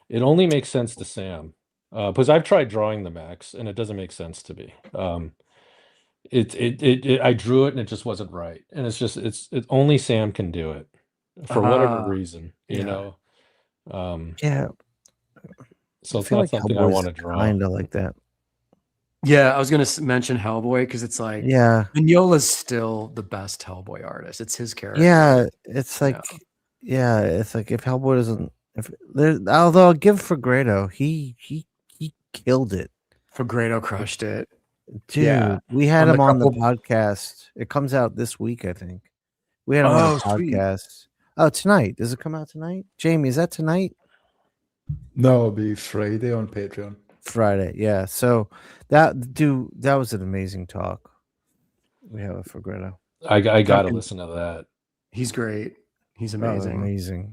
it only makes sense to Sam, because I've tried drawing the Max and it doesn't make sense to me. I drew it and it just wasn't right, and it's only Sam can do it for whatever reason, you know. Yeah. So it's not something I want to draw. Kind of like that. Yeah, I was going to mention Hellboy because it's like, Mignola's still the best Hellboy artist. It's his character. Yeah, it's like, it's like if Hellboy doesn't, although I'll give Fagredo, he killed it. Fagredo crushed it. Dude, we had him on the podcast. It comes out this week, I think. We had him on the podcast. Oh, tonight. Does it come out tonight? Jamie, is that tonight? No, it'll be Friday on Patreon. Friday, yeah. So that was an amazing talk. We have a Fagredo. I gotta listen to that. He's great. He's amazing.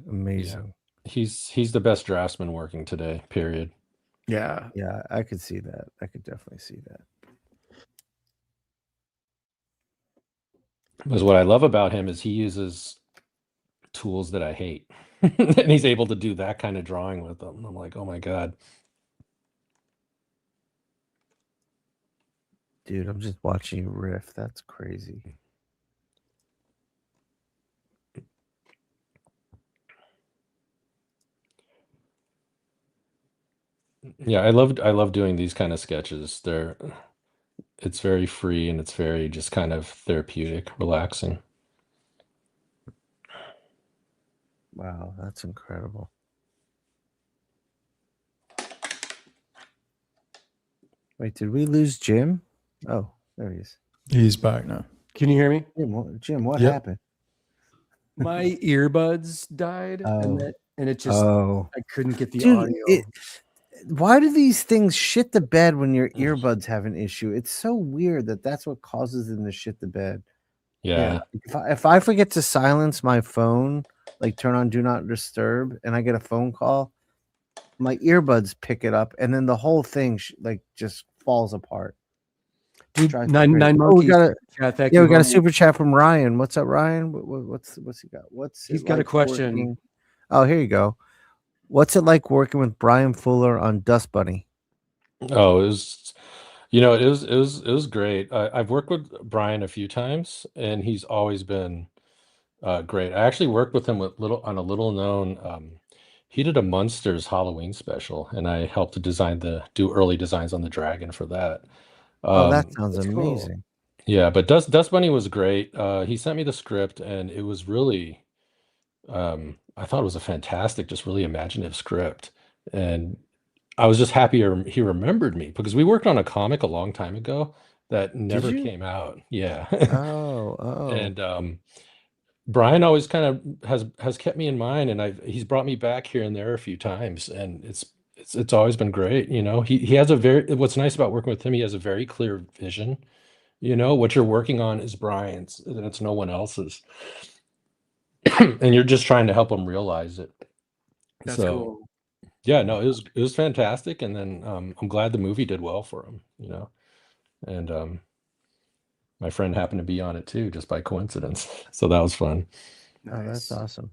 Amazing. Yeah. He's the best draftsman working today, period. Yeah. Yeah, I could see that. I could definitely see that. Because what I love about him is he uses tools that I hate. And he's able to do that kind of drawing with them. I'm like, oh my God. Dude, I'm just watching you riff. That's crazy. Yeah, I love doing these kind of sketches. It's very free and it's very just kind of therapeutic, relaxing. Wow, that's incredible. Wait, did we lose Jim? Oh, there he is. He's back now. Can you hear me? Jim, what happened? My earbuds died, and it just I couldn't get the audio. Why do these things shit the bed when your earbuds have an issue? It's so weird that's what causes them to shit the bed. Yeah. If I forget to silence my phone, like turn on do not disturb, and I get a phone call, my earbuds pick it up, and then the whole thing just falls apart. Dude, nine monkeys. We got a super chat from Ryan. What's up, Ryan? What's he got? He's got a question. Oh, here you go. What's it like working with Brian Fuller on Dust Bunny? Oh, it was great. I've worked with Brian a few times, and he's always been great. I actually worked with him on a little known. He did a Munsters Halloween special, and I helped to do early designs on the dragon for that. That sounds amazing. Cool. Yeah, but Dust Bunny was great. He sent me the script, and it was really, I thought it was a fantastic, just really imaginative script. And I was just happy he remembered me because we worked on a comic a long time ago that never came out. Yeah. Oh. And Brian always kind of has kept me in mind, and he's brought me back here and there a few times, and it's always been great. You know, he has what's nice about working with him, he has a very clear vision. You know, what you're working on is Brian's, and it's no one else's. And you're just trying to help him realize it. That's cool. Yeah, no, it was fantastic, and then I'm glad the movie did well for him. You know, and my friend happened to be on it too, just by coincidence. So that was fun. Nice. Oh, that's awesome.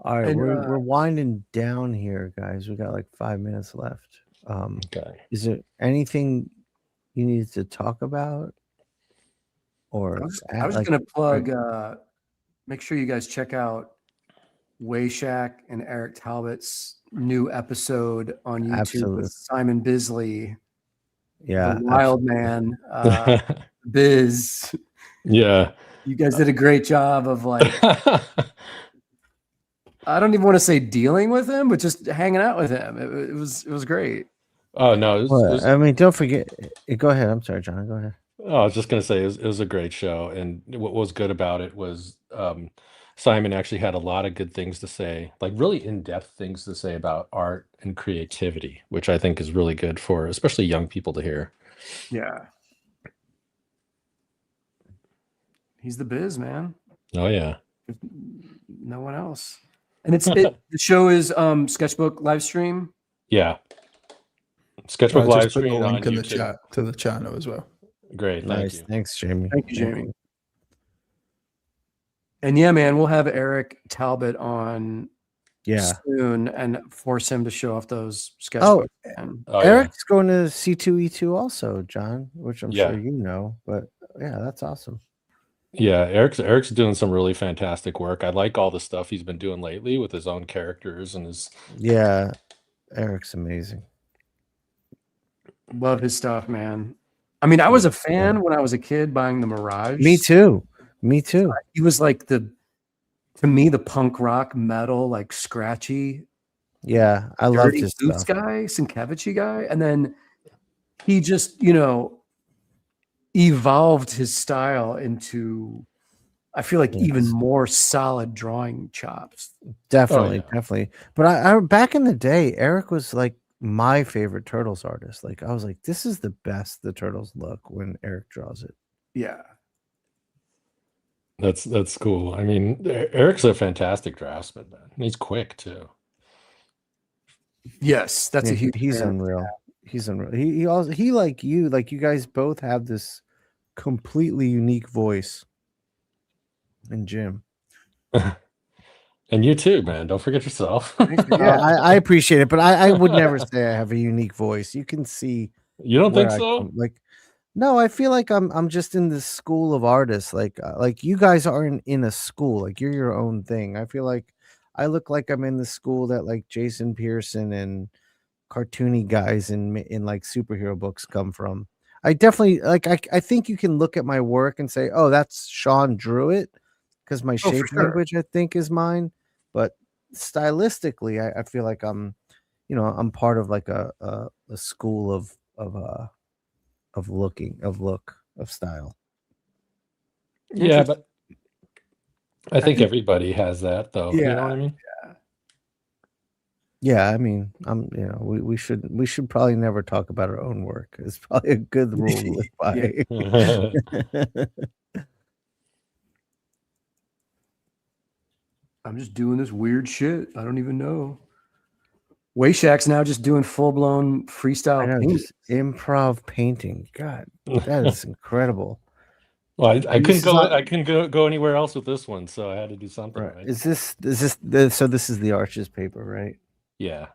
All right, we're winding down here, guys. We got like 5 minutes left. Okay. Is there anything you need to talk about? Or I was just going to plug. Make sure you guys check out Wayshack and Eric Talbot's new episode on YouTube with Simon Bisley. Yeah, the Wild Man, Biz. Yeah, you guys did a great job of like I don't even want to say dealing with him, but just hanging out with him. It was great. Oh no, I mean, don't forget. Go ahead. I'm sorry, John. Go ahead. Oh, I was just gonna say it was a great show, and what was good about it was Simon actually had a lot of good things to say, like really in-depth things to say about art and creativity, which I think is really good for especially young people to hear. Yeah. He's the biz, man. Oh yeah. No one else. And the show is Sketchbook live stream. Yeah. Sketchbook I'll live just put the stream on link in the YouTube. chat to the channel as well. Great, Nice. thank you. Thanks, Jamie. Thank you, Jamie. And yeah, man, we'll have Eric Talbot on soon and force him to show off those sketchbooks. Eric's going to C2E2 also, John, which I'm Yeah. sure you know, but yeah, that's awesome. Yeah, Eric's doing some really fantastic work. I like all the stuff he's been doing lately with his own characters and his Eric's amazing. Love his stuff, man. I mean, I was a fan when I was a kid buying the Mirage. Me too. He was like to me, the punk rock metal, like scratchy. Yeah, I love his Boots stuff. guy, Sienkiewicz guy, and then he just, evolved his style into, I feel like, even more solid drawing chops. Definitely. But I back in the day, Eric was like my favorite Turtles artist. Like I was like, this is the best the Turtles look when Eric draws it. Yeah. That's cool. I mean, Eric's a fantastic draftsman, man. He's quick too. Yes, that's a huge. He's unreal. He's unreal. He like you guys both have this completely unique voice. And Jim. And you too, man. Don't forget yourself. I appreciate it, but I would never say I have a unique voice. You can see. You don't think so? No, I feel like I'm just in this school of artists. Like you guys aren't in a school. Like you're your own thing. I feel like I look like I'm in the school that like Jason Pearson and cartoony guys in like superhero books come from. I definitely I think you can look at my work and say, oh, that's Shawn drew it, because my shape language I think is mine. But stylistically, I feel like I'm part of like a school of style. Yeah, but I think everybody has that though. Yeah, you know what I mean? Yeah, I mean, we should probably never talk about our own work. It's probably a good rule to live by. I'm just doing this weird shit. I don't even know. Wayshack's now just doing full-blown freestyle just improv painting. God, that is incredible. Well, I couldn't go anywhere else with this one, so I had to do something. Right? Is this so this is the Arches paper, right? Yeah.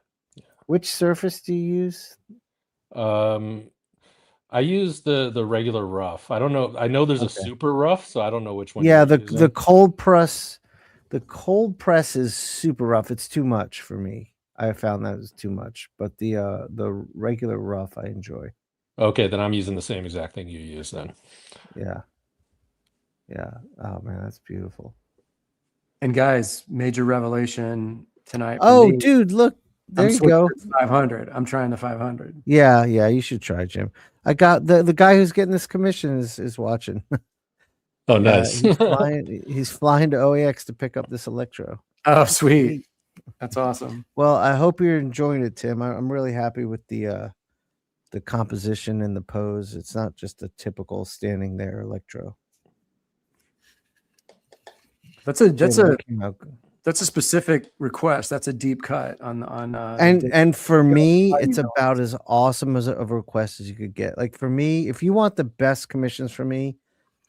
Which surface do you use? I use the regular rough. I don't know. I know there's a super rough, so I don't know which one. Yeah, the cold press. The cold press is super rough. It's too much for me. I found that is too much. But the regular rough I enjoy. Okay, then I'm using the same exact thing you use then. Yeah. Yeah. Oh man, that's beautiful. And guys, major revelation tonight. Oh, dude, look. There you go. 500. I'm trying the 500. Yeah, you should try, Jim. I got the guy who's getting this commission is watching. Oh, nice. He's flying to OAX to pick up this Electro. Oh, sweet. That's awesome. Well, I hope you're enjoying it, Tim. I'm really happy with the composition and the pose. It's not just a typical standing there Electro. That's a specific request. That's a deep cut on and for me, it's about as awesome of a request as you could get. Like for me, if you want the best commissions for me,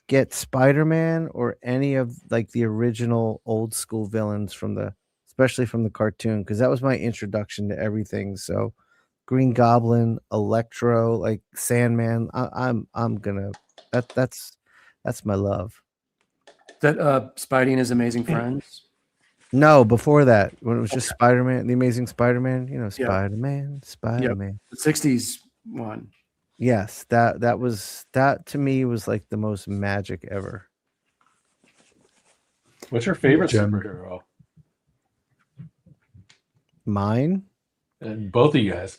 get Spider-Man or any of like the original old school villains especially from the cartoon, because that was my introduction to everything. So Green Goblin, Electro, like Sandman. I'm gonna that's my love. That Spidey and His Amazing Friends. No, before that, when it was just Spider-Man, the Amazing Spider-Man, Spider-Man. Yep. The 60s one. Yes, that to me was like the most magic ever. What's your favorite superhero? Mine. And both of you guys.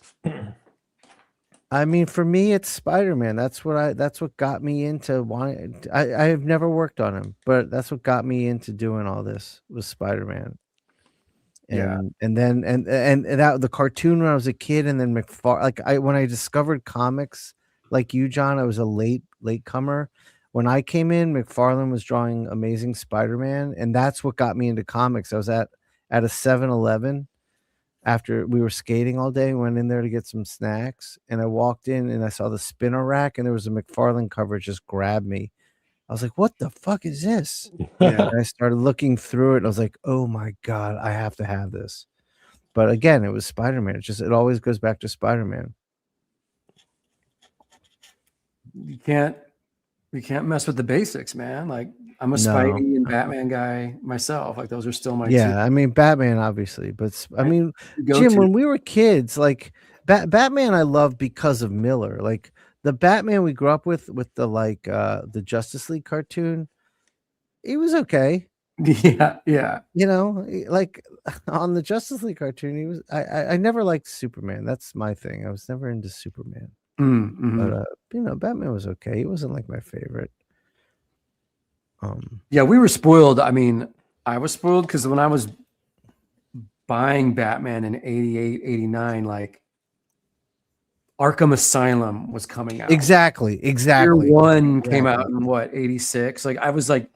I mean, for me, it's Spider-Man. That's what got me into wanting. I have never worked on him, but that's what got me into doing all this was Spider-Man. Yeah. And then and that the cartoon when I was a kid, and then when I discovered comics like you, John, I was a late comer. When I came in, McFarlane was drawing Amazing Spider-Man, and that's what got me into comics. I was at a 7-Eleven after we were skating all day, went in there to get some snacks, and I walked in and I saw the spinner rack, and there was a McFarlane cover. It just grabbed me. I was like, what the fuck is this? Yeah. And I started looking through it, and I was like, oh my God, I have to have this. But again, it was Spider-Man. It always goes back to Spider-Man. You can't mess with the basics, man. Like I'm a Spidey and Batman guy myself. Like those are still my two. I mean Batman, obviously, but I mean, Go Jim, to. when we were kids, like Batman, I loved because of Miller. Like the Batman we grew up with the the Justice League cartoon, he was okay. Yeah. You know, like on the Justice League cartoon, he was. I never liked Superman. That's my thing. I was never into Superman. Mm-hmm. But you know, Batman was okay. He wasn't like my favorite. Yeah, we were spoiled. I mean, I was spoiled because when I was buying Batman in 88, 89, like Arkham Asylum was coming out. Exactly. Year one came out in what, 86? Like I was like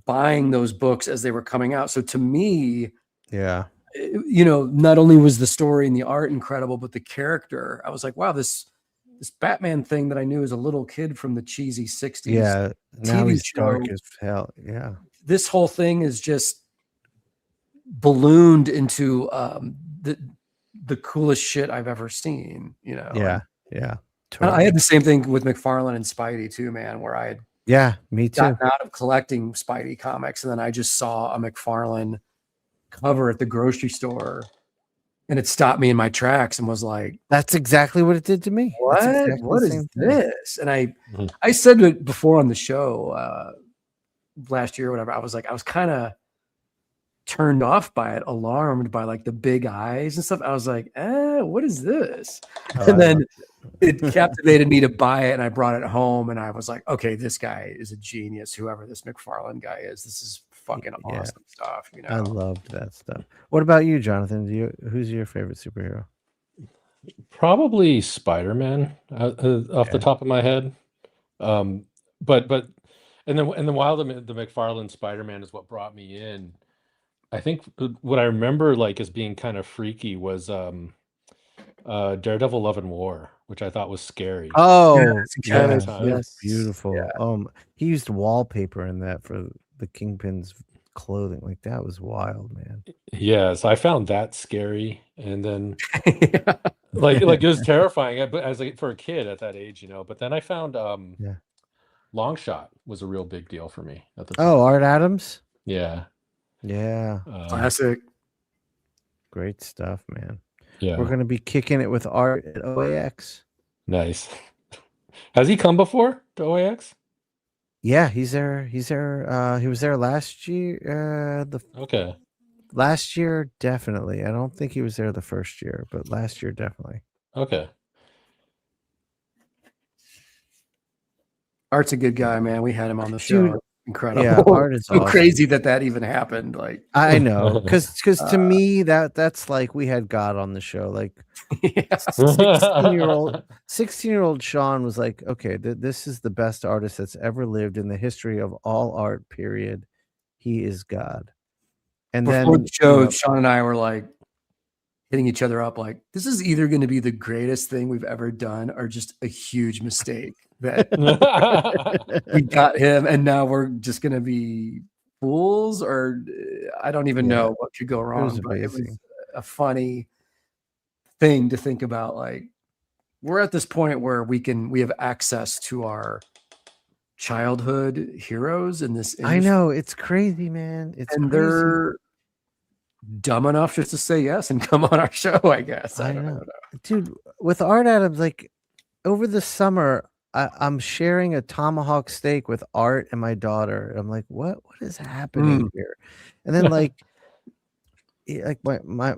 buying those books as they were coming out. So to me, yeah, you know, not only was the story and the art incredible, but the character, I was like, wow, this Batman thing that I knew as a little kid from the cheesy 60s. Yeah. Now TV he's show, dark as hell. Yeah. This whole thing is just ballooned into the coolest shit I've ever seen, you know? Yeah. Yeah. Totally. I had the same thing with McFarlane and Spidey too, man, where I had me too. gotten out of collecting Spidey comics, and then I just saw a McFarlane cover at the grocery store, and it stopped me in my tracks and was like, that's exactly what it did to me. What? Exactly what is this? And I said it before on the show last year or whatever. I was kind of turned off by it, alarmed by like the big eyes and stuff. I was like, what is this? And then it captivated me to buy it, and I brought it home, and I was like, okay, this guy is a genius, whoever this McFarlane guy is. This is fucking awesome stuff, you know. I loved that stuff. What about you, Jonathan? Who's your favorite superhero? Probably Spider-Man off the top of my head. But and then while the McFarlane Spider-Man is what brought me in, I think what I remember like as being kind of freaky was Daredevil Love and War, which I thought was scary. Oh, yes, beautiful. Yeah. He used wallpaper in that for the Kingpin's clothing. Like that was wild, man. Yes, I found that scary, and then like it was terrifying. But as for a kid at that age, you know. But then I found Long Shot was a real big deal for me at the time. Oh, Art Adams. Yeah. Classic. Great stuff, man. Yeah, we're gonna be kicking it with Art at OAX. Nice. Has he come before to OAX? Yeah, he's there. He's there. He was there last year. Last year, definitely. I don't think he was there the first year, but last year, definitely. Okay. Art's a good guy, man. We had him on the show. Dude, incredible. Yeah, Art is so awesome. Crazy that even happened. Like I know, because to me that's like we had God on the show. Like 16-year-old Shawn was like, okay, this is the best artist that's ever lived in the history of all art. Period. He is God. And before then the show, Shawn and I were like hitting each other up, like this is either going to be the greatest thing we've ever done or just a huge mistake that we got him, and now we're just going to be fools, or I don't even know what could go wrong. It was a funny thing to think about. Like we're at this point where we have access to our childhood heroes in this industry. I know, it's crazy, man. They're dumb enough just to say yes and come on our show, I guess. I don't know. Dude, with Art Adams, like over the summer, I'm sharing a tomahawk steak with Art and my daughter. I'm like, what is happening here? And then like like my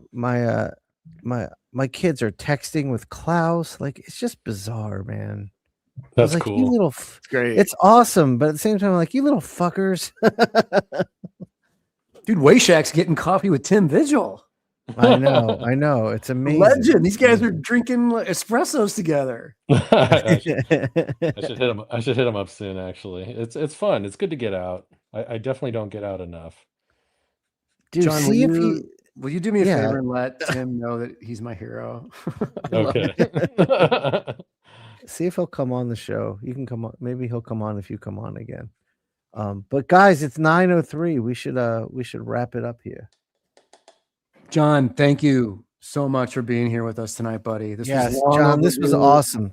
kids are texting with Klaus. Like it's just bizarre, man. I was That's like, cool. you little, It's great. it's awesome, but at the same time, like you little fuckers. Dude, Wayshack's getting coffee with Tim Vigil. I know. It's amazing. Legend. These guys are drinking espressos together. I should hit him. I should hit him up soon. Actually, it's fun. It's good to get out. I definitely don't get out enough. Dude, John, see if you will you do me a Yeah. favor and let Tim know that he's my hero? Okay. see if he'll come on the show. You can come on. Maybe he'll come on if you come on again. But guys, it's 9:03. We should wrap it up here. John, thank you so much for being here with us tonight, buddy. This Yes, was long John, this was overdue. awesome.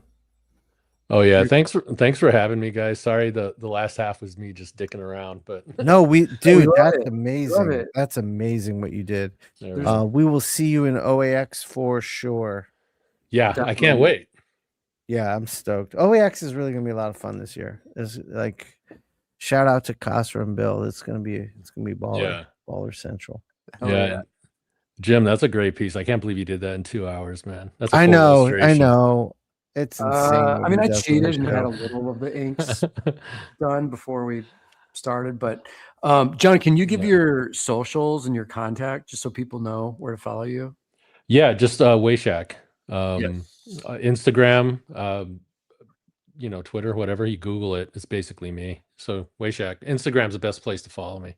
Oh yeah, thanks for having me, guys. Sorry, the last half was me just dicking around, but No, love that's it. amazing. it. That's amazing what you did. there we go. We will see you in OAX for sure. Yeah, I definitely. can't wait. Yeah, I'm stoked. OAX is really gonna be a lot of fun this year. It's like shout out to Casa and Bill. It's gonna be baller central. Hell Yeah. Jim, that's a great piece. I can't believe you did that in 2 hours, man. That's a I full know. illustration. It's insane. I mean, what I he does on cheated the and had a show. little of the inks done before we started. But John, can you give Yeah. your socials and your contact just so people know where to follow you? Yeah, just Wayshack. Yes. Instagram, Twitter, whatever. You Google it. It's basically me. So Wayshack. Instagram's the best place to follow me.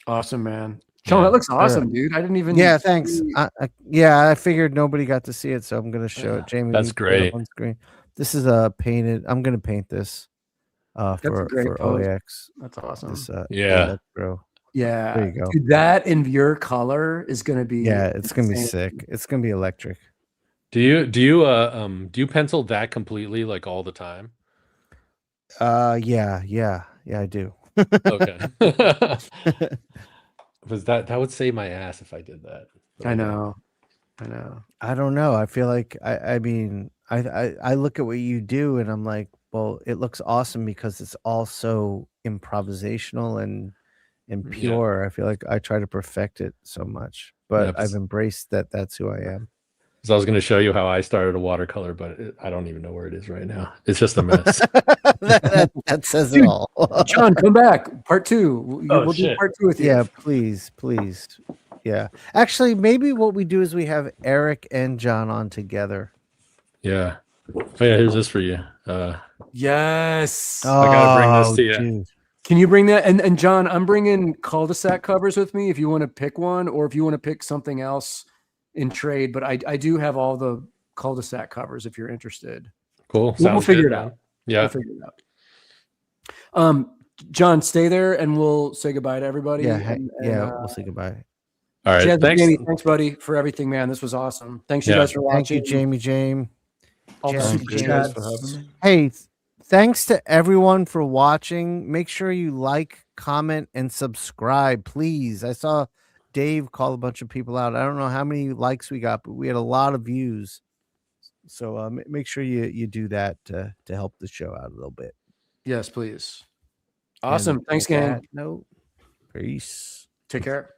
Awesome, man. Sean, Yeah. that looks awesome, dude. I didn't even. Yeah, thanks. see- I figured nobody got to see it, so I'm gonna show it. Jamie, That's you can put it up great. on screen. This is painted. I'm gonna paint this a for great pose. OAX. That's awesome. This Yeah. let's grow. Yeah. There you go. Dude, that in your color is going to be. Yeah, it's gonna be insane. sick. It's gonna be electric. Do you pencil that completely like all the time? Yeah, I do. Okay. Because that would save my ass if I did that. But I don't. know. I don't know. I feel like I mean I look at what you do and I'm like, well, it looks awesome because it's all so improvisational and Yeah. pure. I feel like I try to perfect it so much, but Yeah, I've embraced that that's who I am. So I was going to show you how I started a watercolor, but I don't even know where it is right now. It's just a mess. that says it Dude, all. John, come back. Part 2. Oh, We'll do shit. part 2 with you. Yeah, please. Yeah. Actually, maybe what we do is we have Eric and John on together. Yeah. Oh yeah, here's this for you. Yes. I gotta bring this to you. Dude. Can you bring that? And John, I'm bringing cul-de-sac covers with me if you want to pick one, or if you want to pick something else in trade. But I do have all the cul-de-sac covers if you're interested. Cool. We'll Sounds figure good, it man. out. Yeah. We'll figure it out. John, stay there and we'll say goodbye to everybody. Yeah, and, we'll say goodbye. All right. Jazz, Thanks. Jamie, thanks, buddy, for everything, man. This was awesome. Thanks, you Yeah. guys, for Thank you, watching. Jamie. All the Jazz, super Thank you chats. guys for having me. Hey, thanks to everyone for watching. Make sure you like, comment, and subscribe, please. I saw Dave call a bunch of people out. I don't know how many likes we got, but we had a lot of views. So make sure you do that to help the show out a little bit. Yes, please. Awesome. And Thanks, with gang. that note, peace. Take care.